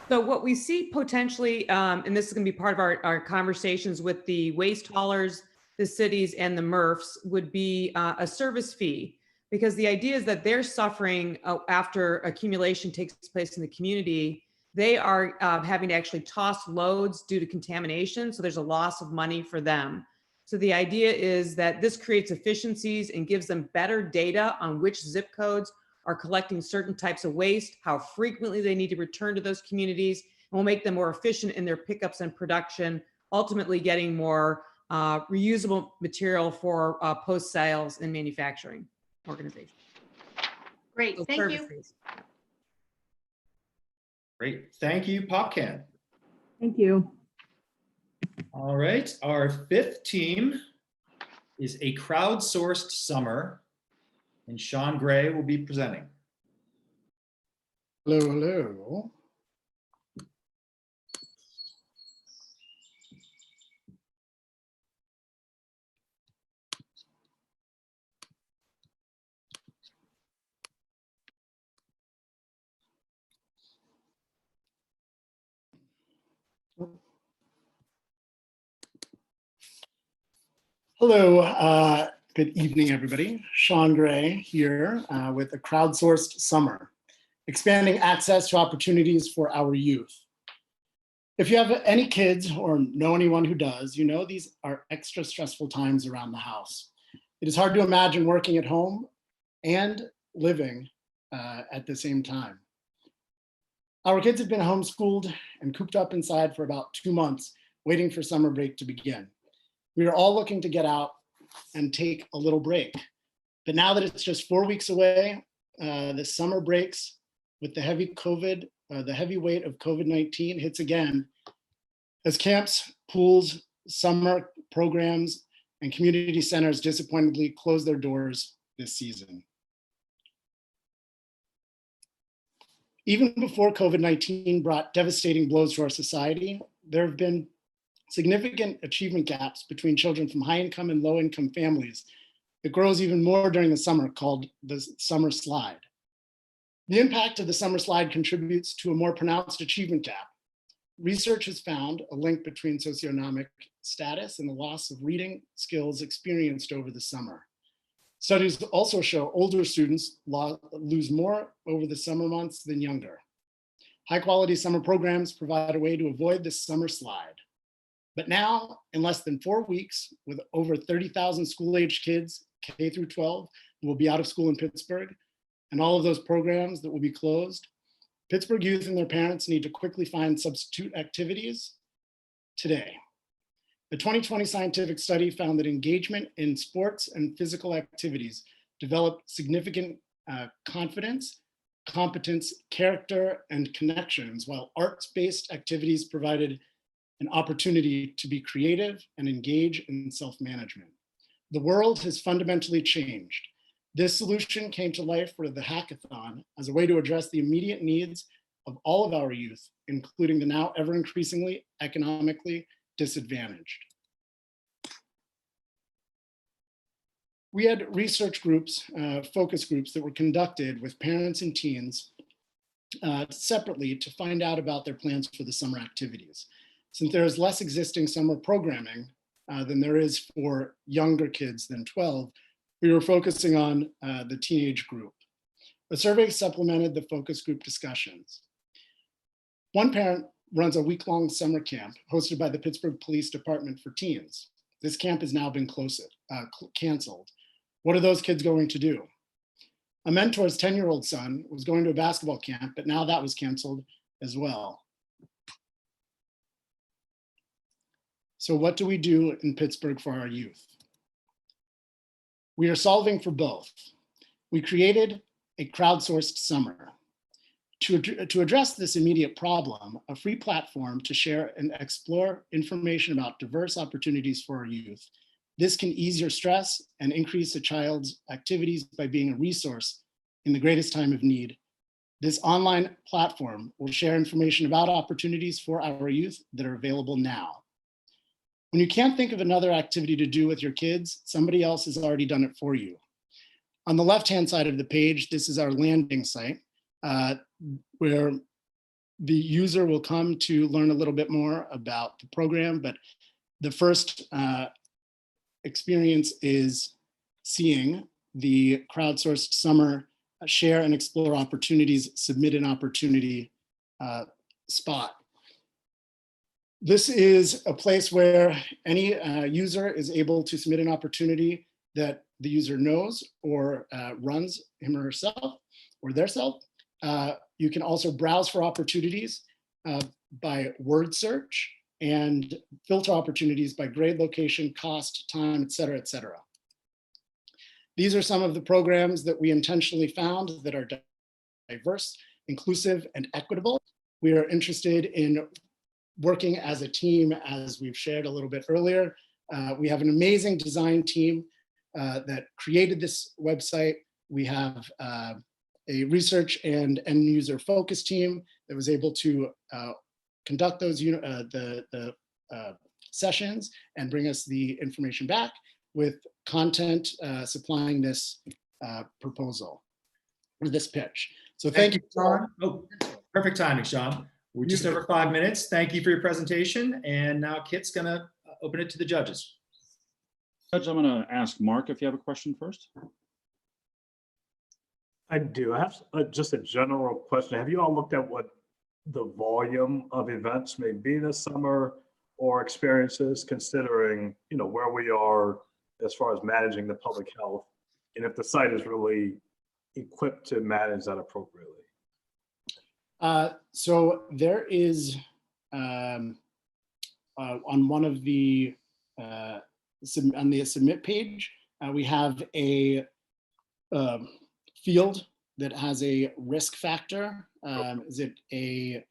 So what we see potentially, and this is going to be part of our conversations with the waste haulers, the cities, and the MRFs, would be a service fee. Because the idea is that they're suffering after accumulation takes place in the community. They are having to actually toss loads due to contamination. So there's a loss of money for them. So the idea is that this creates efficiencies and gives them better data on which zip codes are collecting certain types of waste, how frequently they need to return to those communities, and will make them more efficient in their pickups and production, ultimately getting more reusable material for post-sales and manufacturing organization. Great, So thank you. services. Great, thank you, PopCan. Thank you. All right, our 5th team is a crowdsourced summer, and Sean Gray will be presenting. Hello, hello. Hello, good evening, everybody. Sean Gray here with a crowdsourced summer, expanding access to opportunities for our youth. If you have any kids or know anyone who does, you know these are extra stressful times around the house. It is hard to imagine working at home and living at the same time. Our kids have been homeschooled and cooped up inside for about 2 months, waiting for summer break to begin. We are all looking to get out and take a little break. But now that it's just 4 weeks away, the summer breaks with the heavy weight of COVID-19 hits again as camps, pools, summer programs, and community centers disappointingly close their doors this season. Even before COVID-19 brought devastating blows to our society, there have been significant achievement gaps between children from high-income and low-income families that grows even more during the summer, called the summer slide. The impact of the summer slide contributes to a more pronounced achievement gap. Research has found a link between socioeconomic status and the loss of reading skills experienced over the summer. Studies also show older students lose more over the summer months than younger. High-quality summer programs provide a way to avoid the summer slide. But now, in less than 4 weeks, with over 30,000 school-aged kids, K through 12, who will be out of school in Pittsburgh, and all of those programs that will be closed, Pittsburgh youth and their parents need to quickly find substitute activities today. The 2020 scientific study found that engagement in sports and physical activities developed significant confidence, competence, character, and connections, while arts-based activities provided an opportunity to be creative and engage in self-management. The world has fundamentally changed. This solution came to life for the hackathon as a way to address the immediate needs of all of our youth, including the now ever increasingly economically disadvantaged. We had research groups, focus groups that were conducted with parents and teens separately to find out about their plans for the summer activities. Since there is less existing summer programming than there is for younger kids than 12, we were focusing on the teenage group. A survey supplemented the focus group discussions. One parent runs a week-long summer camp hosted by the Pittsburgh Police Department for teens. This camp has now been canceled. What are those kids going to do? A mentor's 10-year-old son was going to a basketball camp, but now that was canceled as well. So what do we do in Pittsburgh for our youth? We are solving for both. We created a crowdsourced summer. To address this immediate problem, a free platform to share and explore information about diverse opportunities for our youth. This can ease your stress and increase a child's activities by being a resource in the greatest time of need. This online platform will share information about opportunities for our youth that are available now. When you can't think of another activity to do with your kids, somebody else has already done it for you. On the left-hand side of the page, this is our landing site, where the user will come to learn a little bit more about the program, but the first experience is seeing the crowdsourced summer share and explore opportunities, submit an opportunity spot. This is a place where any user is able to submit an opportunity that the user knows or runs him or herself or theirself. You can also browse for opportunities by word search and filter opportunities by grade, location, cost, time, et cetera, et cetera. These are some of the programs that we intentionally found that are diverse, inclusive, and equitable. We are interested in working as a team, as we've shared a little bit earlier. We have an amazing design team that created this website. We have a research and end user focus team that was able to conduct those sessions and bring us the information back with content supplying this proposal or this pitch. So thank you, Sean. Oh, perfect timing, Sean. We're just over 5 minutes. Thank you for your presentation. And now Kit's gonna open it to the judges. Judge, I'm gonna ask Mark if you have a question first. I do. I have just a general question. Have you all looked at what the volume of events may be this summer or experiences, considering where we are as far as managing the public health, and if the site is really equipped to manage that appropriately? So there is on one of the on the submit page, we have a field that has a risk factor. Is it a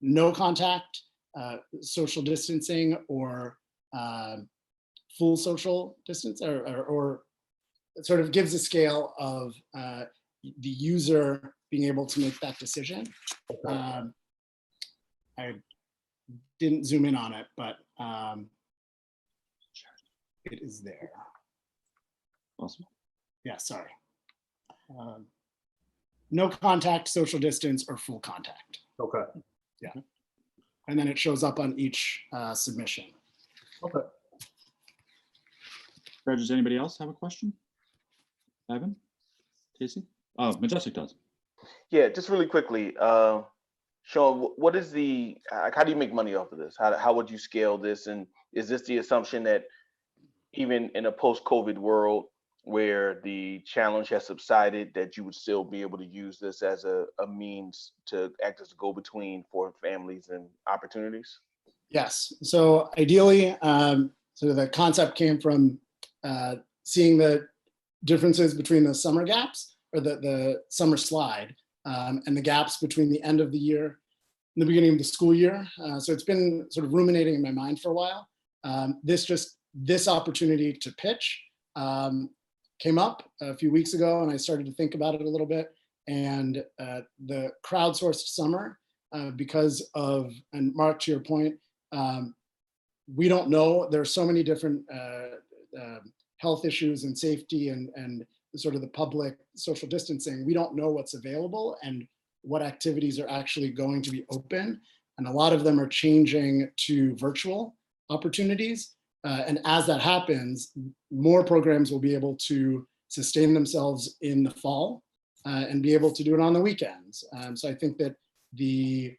no contact, social distancing, or full social distance, or it sort of gives a scale of the user being able to make that decision. I didn't zoom in on it, but it is there. Awesome. Yeah, sorry. No contact, social distance, or full contact. Okay. Yeah. And then it shows up on each submission. Okay. Reg, does anybody else have a question? Evan? Casey? Oh, Majestic does. Yeah, just really quickly, Sean, what is the, how do you make money off of this? How would you scale this? And is this the assumption that even in a post-COVID world where the challenge has subsided, that you would still be able to use this as a means to act as a go-between for families and opportunities? Yes. So ideally, so the concept came from seeing the differences between the summer gaps, or the summer slide, and the gaps between the end of the year and the beginning of the school year. So it's been sort of ruminating in my mind for a while. This opportunity to pitch came up a few weeks ago, and I started to think about it a little bit. And the crowdsourced summer, because of, and Mark, to your point, we don't know. There are so many different health issues and safety and sort of the public social distancing. We don't know what's available and what activities are actually going to be open. And a lot of them are changing to virtual opportunities. And as that happens, more programs will be able to sustain themselves in the fall and be able to do it on the weekends. So I think that the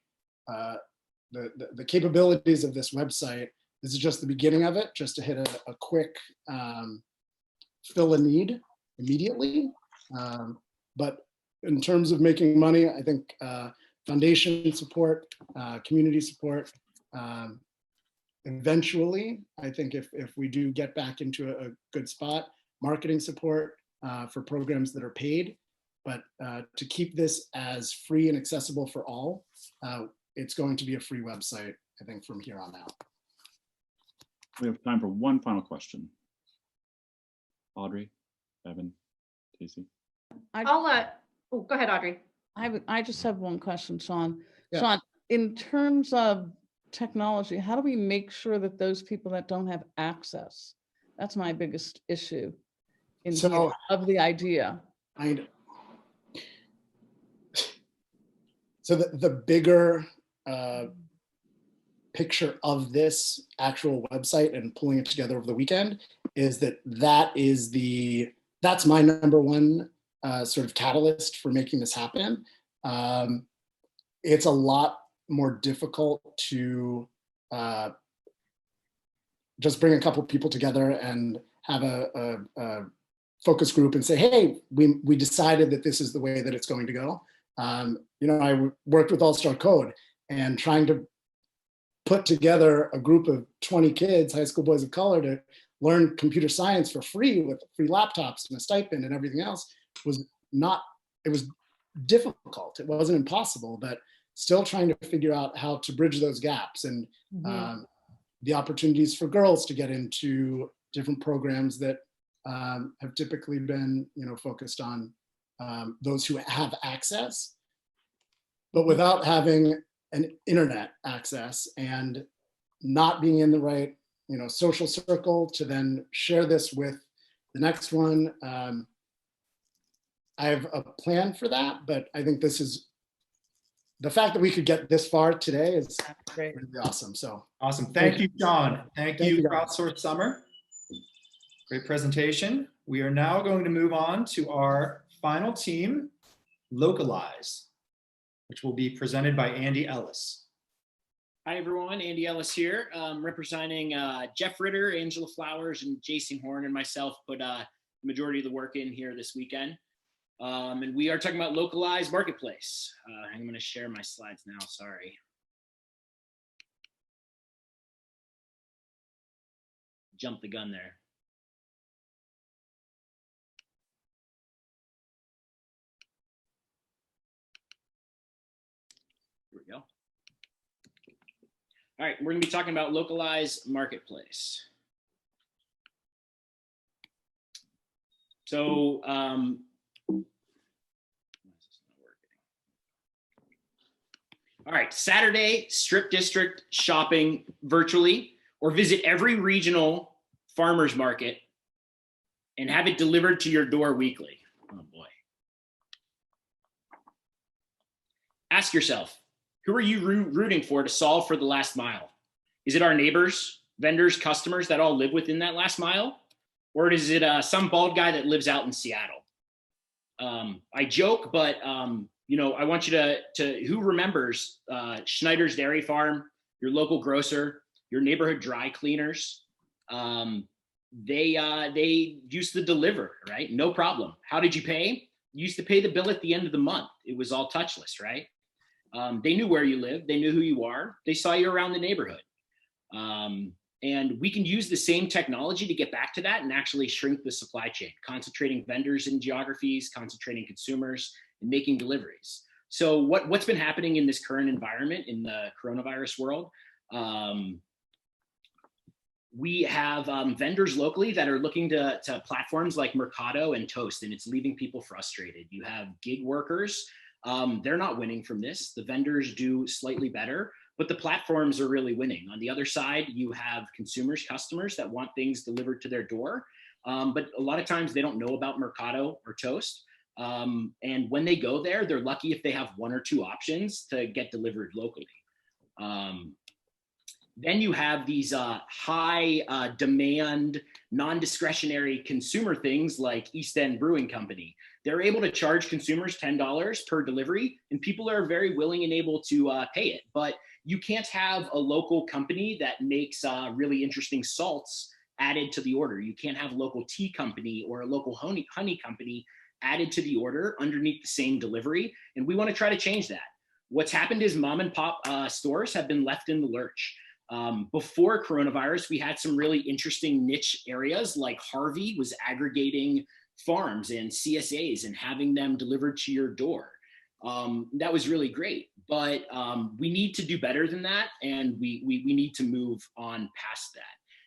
capabilities of this website, this is just the beginning of it, just to hit a quick fill a need immediately. But in terms of making money, I think foundation support, community support, eventually, I think if we do get back into a good spot, marketing support for programs that are paid, but to keep this as free and accessible for all, it's going to be a free website, I think, from here on out. We have time for one final question. Audrey, Evan, Casey. Oh, go ahead, Audrey. I just have one question, Sean. Yeah. Sean, in terms of technology, how do we make sure that those people that don't have access, that's my biggest issue in here, of the idea. So the bigger picture of this actual website and pulling it together over the weekend is that's my number one sort of catalyst for making this happen. It's a lot more difficult to just bring a couple of people together and have a focus group and say, hey, we decided that this is the way that it's going to go. I worked with All Star Code, and trying to put together a group of 20 kids, high school boys of color, to learn computer science for free with free laptops and a stipend and everything else was difficult. It wasn't impossible, but still trying to figure out how to bridge those gaps and the opportunities for girls to get into different programs that have typically been, focused on those who have access, but without having an internet access and not being in the right, social circle to then share this with the next one. I have a plan for that, but I think this is the fact that we could get this far today is really awesome. So awesome. Thank you, Sean. Thank you, guys. Crowdsourced Summer. Great presentation. We are now going to move on to our final team, Localize, which will be presented by Andy Ellis. Hi, everyone. Andy Ellis here, representing Jeff Ritter, Angela Flowers, and Jason Horn, and myself put the majority of the work in here this weekend. And we are talking about localized marketplace. I'm going to share my slides now, sorry. Jumped the gun there. Here we go. All right, we're going to be talking about localized marketplace. So, all right, Saturday, strip district shopping virtually, or visit every regional farmers market and have it delivered to your door weekly. Oh boy. Ask yourself, who are you rooting for to solve for the last mile? Is it our neighbors, vendors, customers that all live within that last mile? Or is it some bald guy that lives out in Seattle? I joke, but you know, I want you to who remembers Schneider's Dairy Farm, your local grocer, your neighborhood dry cleaners? They used to deliver, right? No problem. How did you pay? You used to pay the bill at the end of the month. It was all touchless, right? They knew where you lived. They knew who you are. They saw you around the neighborhood. And we can use the same technology to get back to that and actually shrink the supply chain, concentrating vendors in geographies, concentrating consumers, and making deliveries. So what's been happening in this current environment in the coronavirus world? We have vendors locally that are looking to platforms like Mercado and Toast, and it's leaving people frustrated. You have gig workers. They're not winning from this. The vendors do slightly better, but the platforms are really winning. On the other side, you have consumers, customers that want things delivered to their door. But a lot of times they don't know about Mercado or Toast. And when they go there, they're lucky if they have one or two options to get delivered locally. Then you have these high demand, non-discretionary consumer things like East End Brewing Company. They're able to charge consumers $10 per delivery, and people are very willing and able to pay it. But you can't have a local company that makes really interesting salts added to the order. You can't have a local tea company or a local honey company added to the order underneath the same delivery. And we want to try to change that. What's happened is mom and pop stores have been left in the lurch. Before coronavirus, we had some really interesting niche areas, like Harvey was aggregating farms and CSAs and having them delivered to your door. That was really great, but we need to do better than that, and we need to move on past that.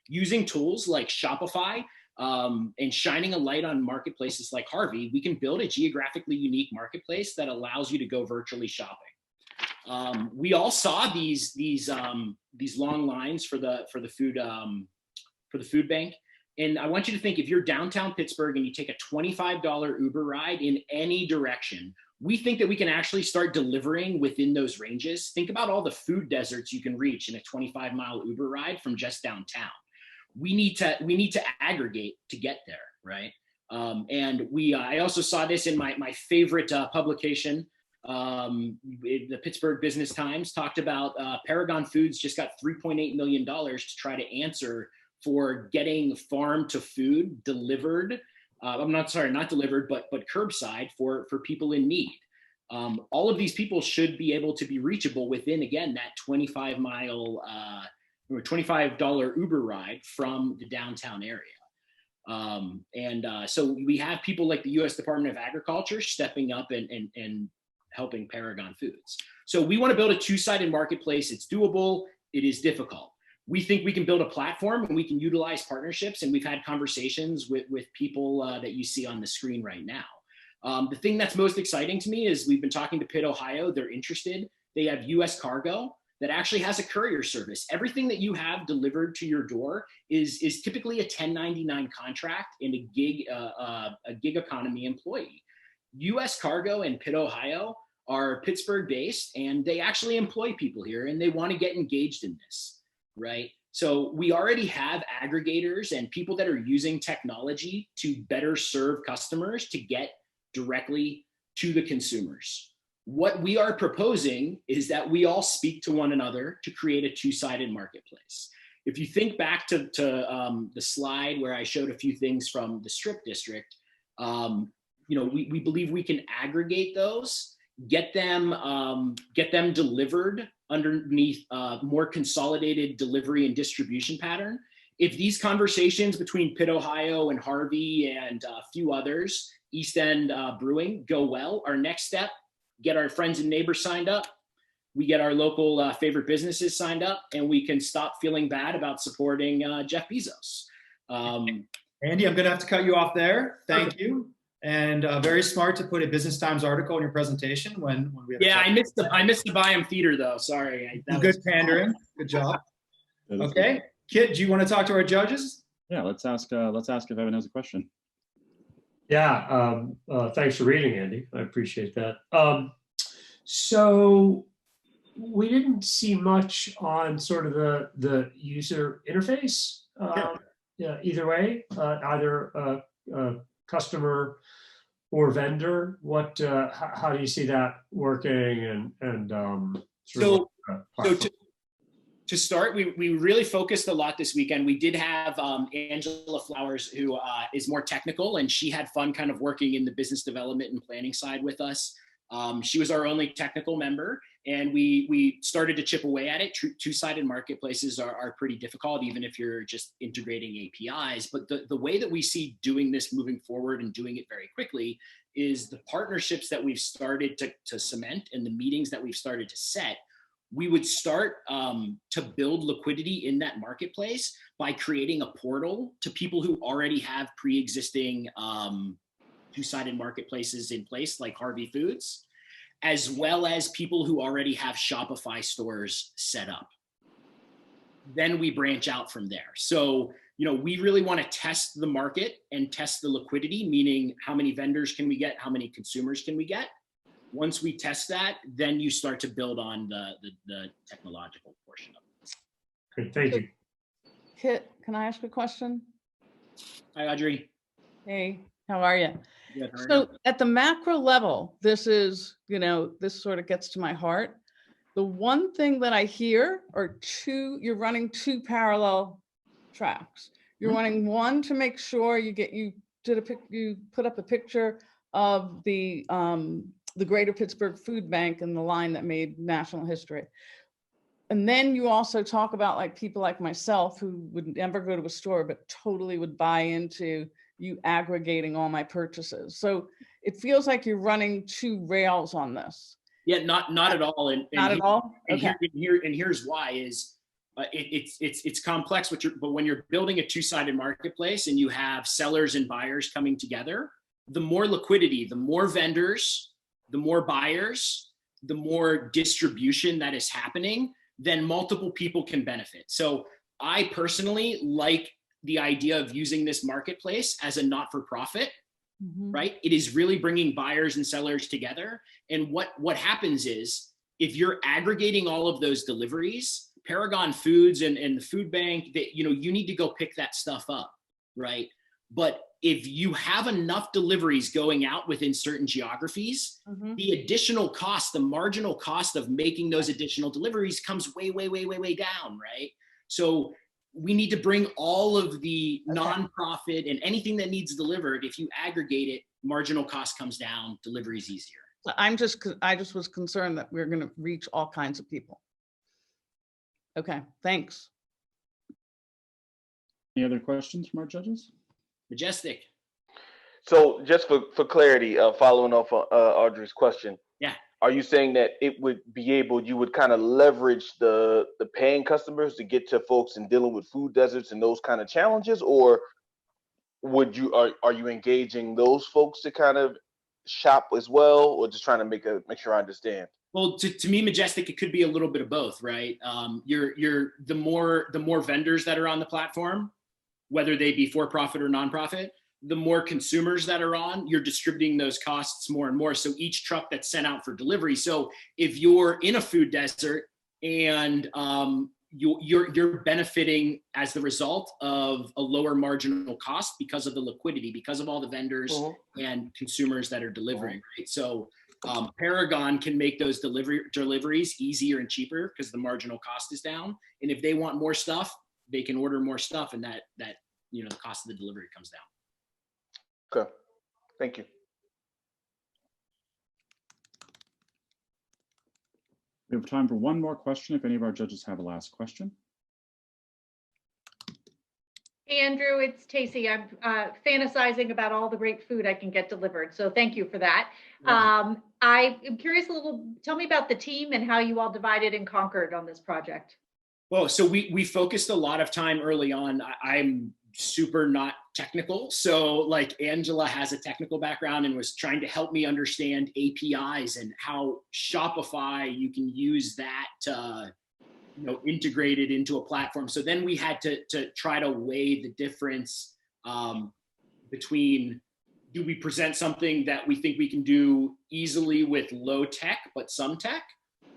Using tools like Shopify and shining a light on marketplaces like Harvey, we can build a geographically unique marketplace that allows you to go virtually shopping. We all saw these long lines for the food bank. And I want you to think, if you're downtown Pittsburgh and you take a $25 Uber ride in any direction, we think that we can actually start delivering within those ranges. Think about all the food deserts you can reach in a 25-mile Uber ride from just downtown. We need to aggregate to get there, right? And I also saw this in my favorite publication. The Pittsburgh Business Times talked about Paragon Foods just got $3.8 million to try to answer for getting farm to food delivered. Not delivered, but curbside for people in need. All of these people should be able to be reachable within, again, that 25-mile or $25 Uber ride from the downtown area. So we have people like the U.S. Department of Agriculture stepping up and helping Paragon Foods. So we want to build a two-sided marketplace. It's doable. It is difficult. We think we can build a platform and we can utilize partnerships. And we've had conversations with people that you see on the screen right now. The thing that's most exciting to me is we've been talking to Pitt, Ohio. They're interested. They have U.S. Cargo that actually has a courier service. Everything that you have delivered to your door is typically a 1099 contract and a gig economy employee. U.S. Cargo and Pitt, Ohio are Pittsburgh based, and they actually employ people here, and they want to get engaged in this, right? So we already have aggregators and people that are using technology to better serve customers to get directly to the consumers. What we are proposing is that we all speak to one another to create a two-sided marketplace. If you think back to the slide where I showed a few things from the strip district, we believe we can aggregate those, get them delivered underneath a more consolidated delivery and distribution pattern. If these conversations between Pitt, Ohio and Harvey and a few others, East End Brewing, go well, our next step, get our friends and neighbors signed up. We get our local favorite businesses signed up, and we can stop feeling bad about supporting Jeff Bezos. Andy, I'm going to have to cut you off there. Thank you. And very smart to put a Business Times article in your presentation when we have. Yeah, I missed the Byam Theater though. Sorry. Good pandering. Good job. Okay, Kit, do you want to talk to our judges? Yeah, let's ask if Evan has a question. Yeah, thanks for reading, Andy. I appreciate that. So we didn't see much on sort of the user interface. Yeah, either way, either customer or vendor. What? How do you see that working? To start, we really focused a lot this weekend. We did have Angela Flowers, who is more technical, and she had fun kind of working in the business development and planning side with us. She was our only technical member, and we started to chip away at it. Two-sided marketplaces are pretty difficult, even if you're just integrating APIs. But the way that we see doing this moving forward and doing it very quickly is the partnerships that we've started to cement and the meetings that we've started to set. We would start to build liquidity in that marketplace by creating a portal to people who already have pre-existing two-sided marketplaces in place, like Harvey Foods, as well as people who already have Shopify stores set up. Then we branch out from there. So, we really want to test the market and test the liquidity, meaning how many vendors can we get, how many consumers can we get. Once we test that, then you start to build on the technological portion of it. Great, thank you. Kit, can I ask a question? Hi, Audrey. Hey, how are you? Good, how are So you? at the macro level, this is, this sort of gets to my heart. The one thing that I hear are you're running two parallel tracks. You're running one to make sure you put up a picture of the Greater Pittsburgh Food Bank and the line that made national history. And then you also talk about like people like myself who would never go to a store, but totally would buy into you aggregating all my purchases. So it feels like you're running two rails on this. Yeah, not at all. And not at all. Okay. Here's why is it's complex, but when you're building a two-sided marketplace and you have sellers and buyers coming together, the more liquidity, the more vendors, the more buyers, the more distribution that is happening, then multiple people can benefit. So I personally like the idea of using this marketplace as a not-for-profit, right? It is really bringing buyers and sellers together. And what happens is if you're aggregating all of those deliveries, Paragon Foods and the food bank, that you need to go pick that stuff up, right? But if you have enough deliveries going out within certain geographies, the additional cost, the marginal cost of making those additional deliveries comes way, way, way, way, way down, right? So we need to bring all of the nonprofit and anything that needs delivered. If you aggregate it, marginal cost comes down, delivery is easier. I just was concerned that we're going to reach all kinds of people. Okay, thanks. Any other questions from our judges? Majestic. So just for clarity, following off Audrey's question. Yeah. Are you saying that you would kind of leverage the paying customers to get to folks and dealing with food deserts and those kind of challenges, or are you engaging those folks to kind of shop as well, or just trying to make sure I understand? Well, to me, Majestic, it could be a little bit of both, right? You're the more vendors that are on the platform, whether they be for-profit or nonprofit, the more consumers that are on, you're distributing those costs more and more. So each truck that's sent out for delivery. So if you're in a food desert and you're benefiting as the result of a lower marginal cost because of the liquidity, because of all the vendors and consumers that are delivering, right? So Paragon can make those deliveries easier and cheaper because the marginal cost is down. And if they want more stuff, they can order more stuff, and that the cost of the delivery comes down. Okay, thank you. We have time for one more question if any of our judges have a last question. Andrew, it's Tacey. I'm fantasizing about all the great food I can get delivered. So thank you for that. I am curious tell me about the team and how you all divided and conquered on this project. Well, so we focused a lot of time early on. I'm super not technical. So like Angela has a technical background and was trying to help me understand APIs and how Shopify, you can use that to, integrate it into a platform. So then we had to try to weigh the difference between, do we present something that we think we can do easily with low tech, but some tech,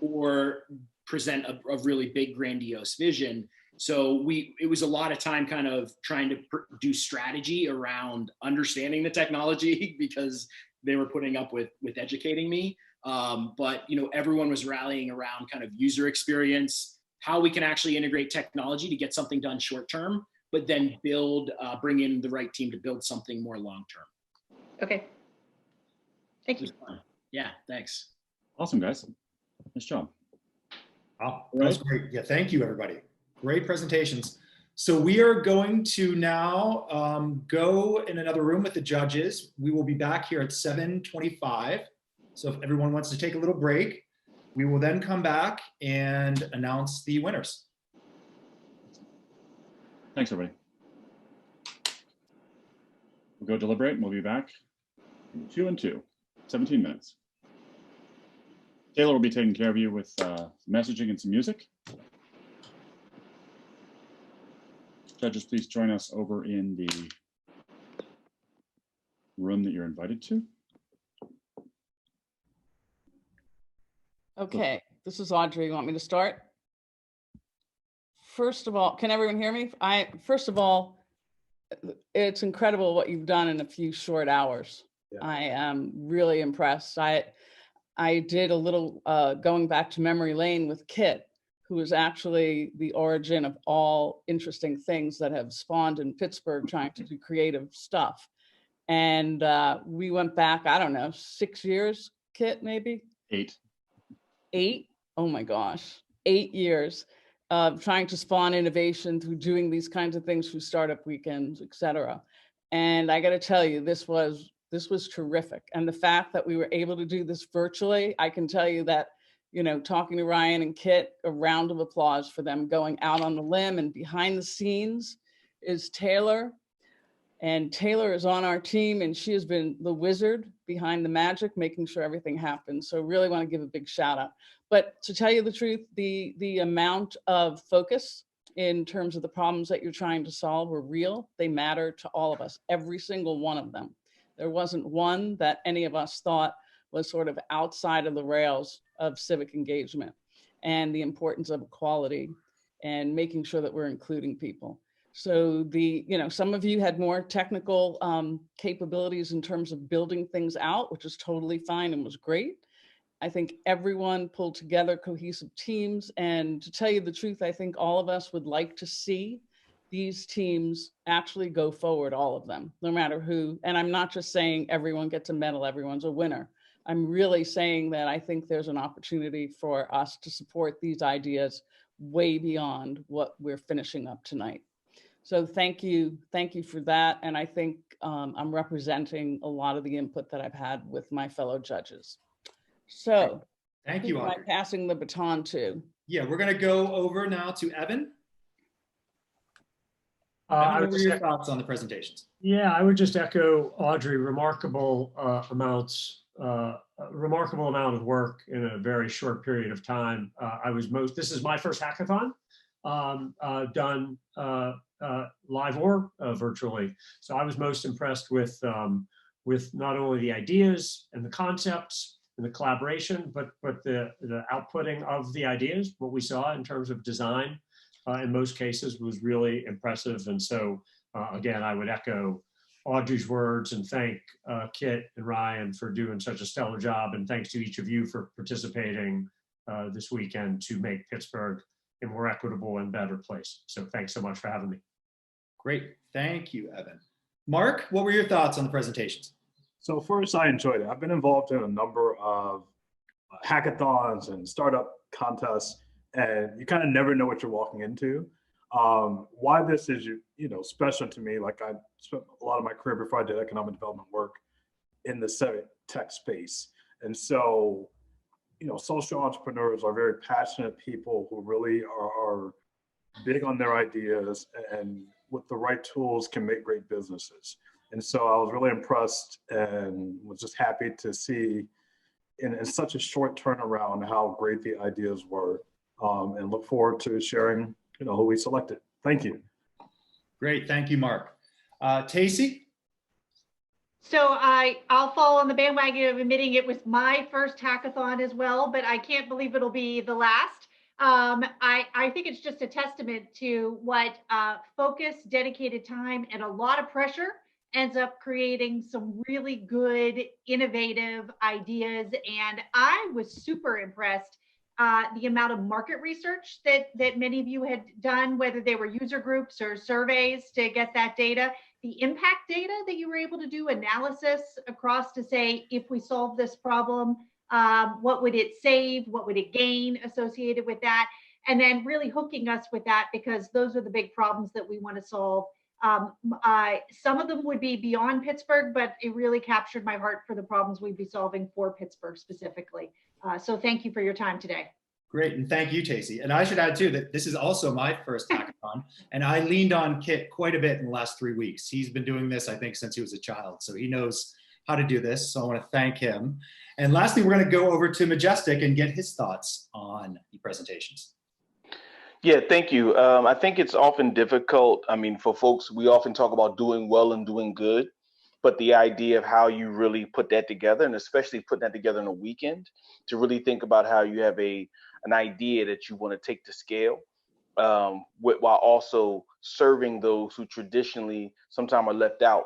or present a really big grandiose vision. So it was a lot of time kind of trying to do strategy around understanding the technology because they were putting up with educating me. But everyone was rallying around kind of user experience, how we can actually integrate technology to get something done short term, but then bring in the right team to build something more long term. Okay. Thank you. Yeah, thanks. Awesome, guys. Nice job. Wow, that was great. Yeah, thank you, everybody. Great presentations. So we are going to now go in another room with the judges. We will be back here at 7:25. So if everyone wants to take a little break, we will then come back and announce the winners. Thanks, everybody. We'll go deliberate and we'll be back in 2 and 2, 17 minutes. Taylor will be taking care of you with messaging and some music. Judges, please join us over in the room that you're invited to. Okay, this is Audrey. You want me to start? First of all, can everyone hear me? First of all, it's incredible what you've done in a few short hours. Yeah. I am really impressed. I did a little going back to memory lane with Kit, who is actually the origin of all interesting things that have spawned in Pittsburgh trying to do creative stuff. And we went back, I don't know, 6 years, Kit, maybe? 8. 8? Oh my gosh, 8 years of trying to spawn innovation through doing these kinds of things through startup weekends, et cetera. And I got to tell you, this was terrific. And the fact that we were able to do this virtually, I can tell you that, talking to Ryan and Kit, a round of applause for them going out on the limb. And behind the scenes is Taylor. And Taylor is on our team, and she has been the wizard behind the magic, making sure everything happens. So really want to give a big shout out. But to tell you the truth, the amount of focus in terms of the problems that you're trying to solve were real. They matter to all of us, every single one of them. There wasn't one that any of us thought was sort of outside of the rails of civic engagement and the importance of equality and making sure that we're including people. So some of you had more technical capabilities in terms of building things out, which is totally fine and was great. I think everyone pulled together cohesive teams. And to tell you the truth, I think all of us would like to see these teams actually go forward, all of them, no matter who. And I'm not just saying everyone gets a medal, everyone's a winner. I'm really saying that I think there's an opportunity for us to support these ideas way beyond what we're finishing up tonight. So thank you for that. And I think I'm representing a lot of the input that I've had with my fellow judges. So thank you. Who am I passing the baton to? Yeah, we're going to go over now to Evan. What are your thoughts on the presentations? Yeah, I would just echo Audrey. Remarkable amount of work in a very short period of time. This is my first hackathon done live or virtually. So I was most impressed with not only the ideas and the concepts and the collaboration, but the outputting of the ideas. What we saw in terms of design in most cases was really impressive. And so again, I would echo Audrey's words and thank Kit and Ryan for doing such a stellar job. And thanks to each of you for participating this weekend to make Pittsburgh a more equitable and better place. So thanks so much for having me. Great. Thank you, Evan. Mark, what were your thoughts on the presentations? So first, I enjoyed it. I've been involved in a number of hackathons and startup contests, and you kind of never know what you're walking into. Why this is special to me, like I spent a lot of my career before I did economic development work in the civic tech space. And so, social entrepreneurs are very passionate people who really are big on their ideas and with the right tools can make great businesses. And so I was really impressed and was just happy to see in such a short turnaround how great the ideas were, and look forward to sharing who we selected. Thank you. Great, thank you, Mark. Tacey? So I'll fall on the bandwagon of admitting it was my first hackathon as well, but I can't believe it'll be the last. I think it's just a testament to what focus, dedicated time, and a lot of pressure ends up creating some really good, innovative ideas. And I was super impressed the amount of market research that many of you had done, whether they were user groups or surveys to get that data, the impact data that you were able to do analysis across to say, if we solve this problem, what would it save? What would it gain associated with that? And then really hooking us with that, because those are the big problems that we want to solve. Some of them would be beyond Pittsburgh, but it really captured my heart for the problems we'd be solving for Pittsburgh specifically. So thank you for your time today. Great, and thank you, Tacey. And I should add too that this is also my first hackathon, and I leaned on Kit quite a bit in the last 3 weeks. He's been doing this, I think, since he was a child, so he knows how to do this. So I want to thank him. And lastly, we're going to go over to Majestic and get his thoughts on the presentations. Yeah, thank you. I think it's often difficult. I mean, for folks, we often talk about doing well and doing good, but the idea of how you really put that together, and especially putting that together in a weekend, to really think about how you have an idea that you want to take to scale, while also serving those who traditionally sometimes are left out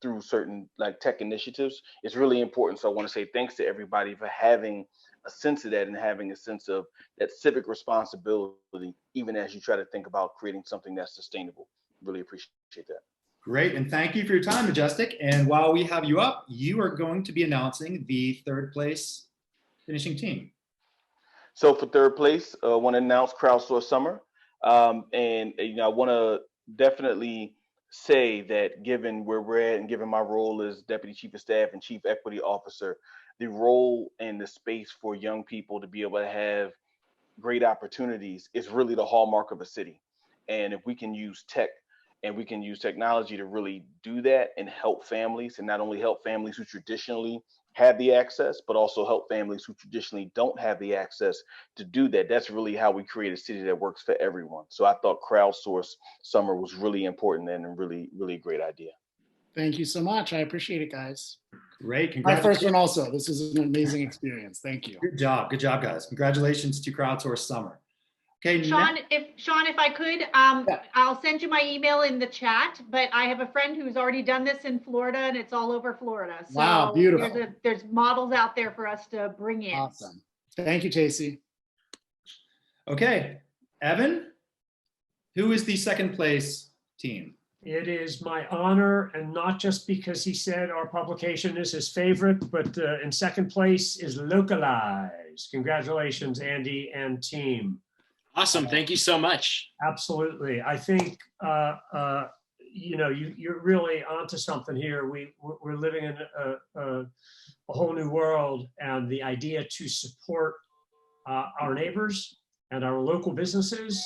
through certain like tech initiatives, is really important. So I want to say thanks to everybody for having a sense of that and having a sense of that civic responsibility, even as you try to think about creating something that's sustainable. Really appreciate that. Great, and thank you for your time, Majestic. And while we have you up, you are going to be announcing the third place finishing team. So for third place, I want to announce Crowdsource Summer. And I want to definitely say that given where we're at and given my role as Deputy Chief of Staff and Chief Equity Officer, the role and the space for young people to be able to have great opportunities is really the hallmark of a city. And if we can use tech and we can use technology to really do that and help families, and not only help families who traditionally have the access, but also help families who traditionally don't have the access to do that, that's really how we create a city that works for everyone. So I thought Crowdsource Summer was really important and a really, really great idea. Thank you so much. I appreciate it, guys. Great. My first one also. This is an amazing experience. Thank you. Good job, guys. Congratulations to Crowdsource Summer. Okay, Sean, if I could, I'll send you my email in the chat, but I have a friend who's already done this in Florida, and it's all over Florida. So wow, beautiful. There's models out there for us to bring in. Awesome. Thank you, Tacey. Okay, Evan, who is the second place team? It is my honor, and not just because he said our publication is his favorite, but in second place is Localize. Congratulations, Andy and team. Awesome. Thank you so much. Absolutely. I think, you're really onto something here. We're living in a whole new world, and the idea to support our neighbors and our local businesses,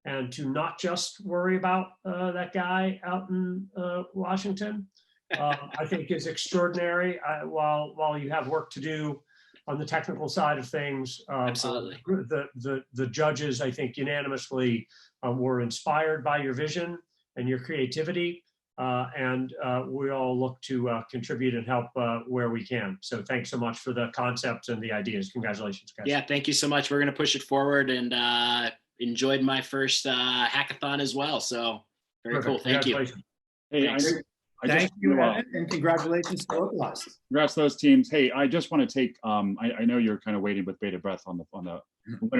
and to not just worry about that guy out in Washington, I think is extraordinary. While you have work to do on the technical side of things, absolutely. The judges, I think, unanimously were inspired by your vision and your creativity, and we all look to contribute and help where we can. So thanks so much for the concepts and the ideas. Congratulations, guys. Yeah, thank you so much. We're going to push it forward, and enjoyed my first hackathon as well. So very cool. Thank you. Hey, thank you, Evan, and congratulations to Localize. Congrats to those teams. Hey, I just want to take, I know you're kind of waiting with bated breath on the winner,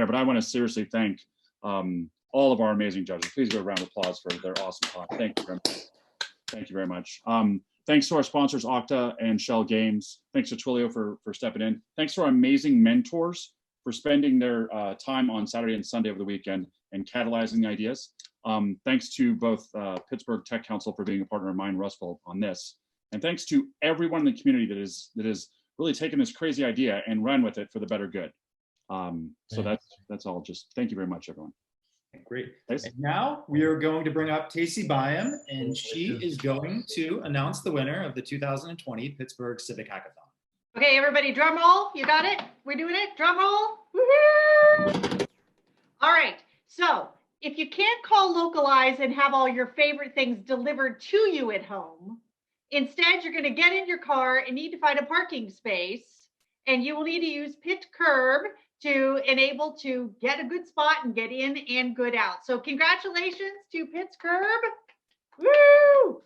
but I want to seriously thank all of our amazing judges. Please give a round of applause for their awesome talk. Thank you very much. Thank you very much. Thanks to our sponsors, Okta and Shell Games. Thanks to Twilio for stepping in. Thanks to our amazing mentors for spending their time on Saturday and Sunday over the weekend and catalyzing the ideas. Thanks to both Pittsburgh Tech Council for being a partner of mine, Russell, on this. And thanks to everyone in the community that is really taken this crazy idea and run with it for the better good. So that's all. Just thank you very much, everyone. Great. And now we are going to bring up Tacey Byam, and she is going to announce the winner of the 2020 Pittsburgh Civic Hackathon. Okay, everybody, drum roll. You got it? We're doing it? Drum roll. Woo-hoo! All right. So if you can't call Localize and have all your favorite things delivered to you at home, instead, you're going to get in your car and need to find a parking space, and you will need to use Pit Curb to enable to get a good spot and get in and good out. So congratulations to Pitts Curb. Woo!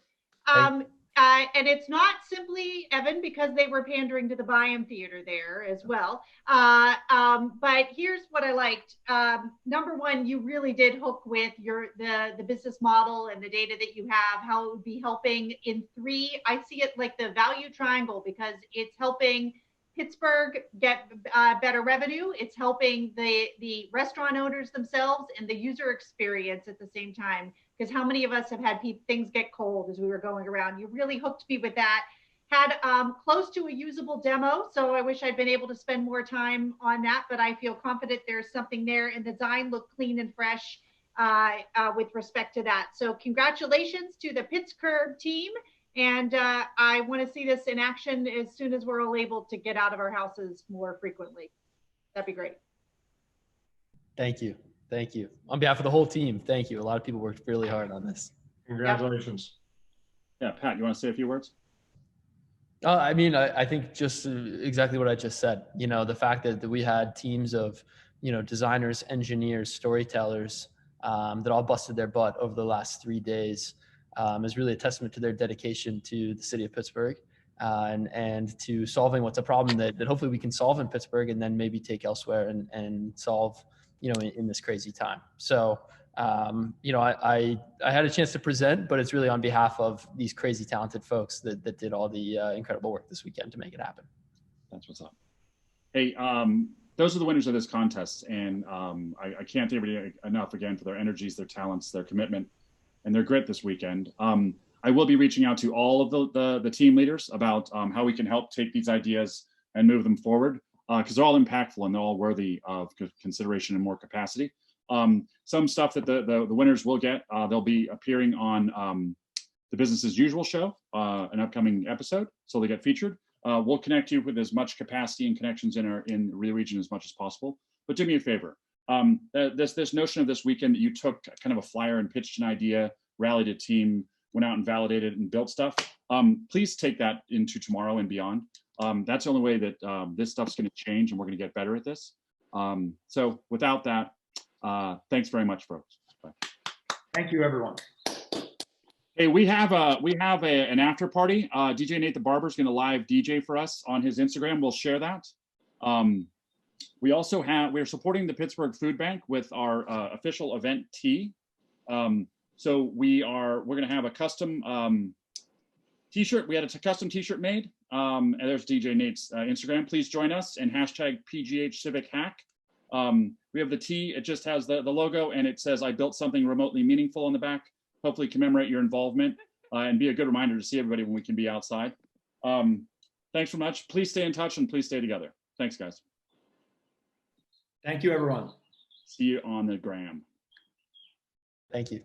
And it's not simply, Evan, because they were pandering to the Byam Theater there as well. But here's what I liked. Number one, you really did hook with the business model and the data that you have, how it would be helping in three. I see it like the value triangle, because it's helping Pittsburgh get better revenue. It's helping the restaurant owners themselves and the user experience at the same time. Because how many of us have had things get cold as we were going around? You really hooked me with that. Had close to a usable demo, so I wish I'd been able to spend more time on that, but I feel confident there's something there, and the design looked clean and fresh with respect to that. So congratulations to the Pittsburgh team. And I want to see this in action as soon as we're all able to get out of our houses more frequently. That'd be great. Thank you. Thank you. On behalf of the whole team, thank you. A lot of people worked really hard on this. Congratulations. Yeah, Pat, you want to say a few words? I mean, I think just exactly what I just said. You know, the fact that we had teams of, designers, engineers, storytellers that all busted their butt over the last 3 days is really a testament to their dedication to the city of Pittsburgh and to solving what's a problem that hopefully we can solve in Pittsburgh and then maybe take elsewhere and solve, in this crazy time. So, I had a chance to present, but it's really on behalf of these crazy talented folks that did all the incredible work this weekend to make it happen. That's what's up. Hey, those are the winners of this contest. And I can't thank everybody enough again for their energies, their talents, their commitment, and their grit this weekend. I will be reaching out to all of the team leaders about how we can help take these ideas and move them forward, because they're all impactful and they're all worthy of consideration and more capacity. Some stuff that the winners will get, they'll be appearing on the Business as Usual show, an upcoming episode, so they get featured. We'll connect you with as much capacity and connections in the region as much as possible. But do me a favor. This notion of this weekend that you took kind of a flyer and pitched an idea, rallied a team, went out and validated and built stuff. Please take that into tomorrow and beyond. That's the only way that this stuff's going to change and we're going to get better at this. So without that, thanks very much, folks. Bye. Thank you, everyone. Hey, we have an after party. DJ Nate the Barber is going to live DJ for us on his Instagram. We'll share that. We're supporting the Pittsburgh Food Bank with our official event tee. So we're going to have a custom t-shirt. We had a custom t-shirt made. And there's DJ Nate's Instagram. Please join us and hashtag PGH Civic Hack. We have the tee. It just has the logo and it says, "I built something remotely meaningful" on the back. Hopefully commemorate your involvement and be a good reminder to see everybody when we can be outside. Thanks so much. Please stay in touch and please stay together. Thanks, guys. Thank you, everyone. See you on the gram. Thank you.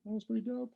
That was pretty dope.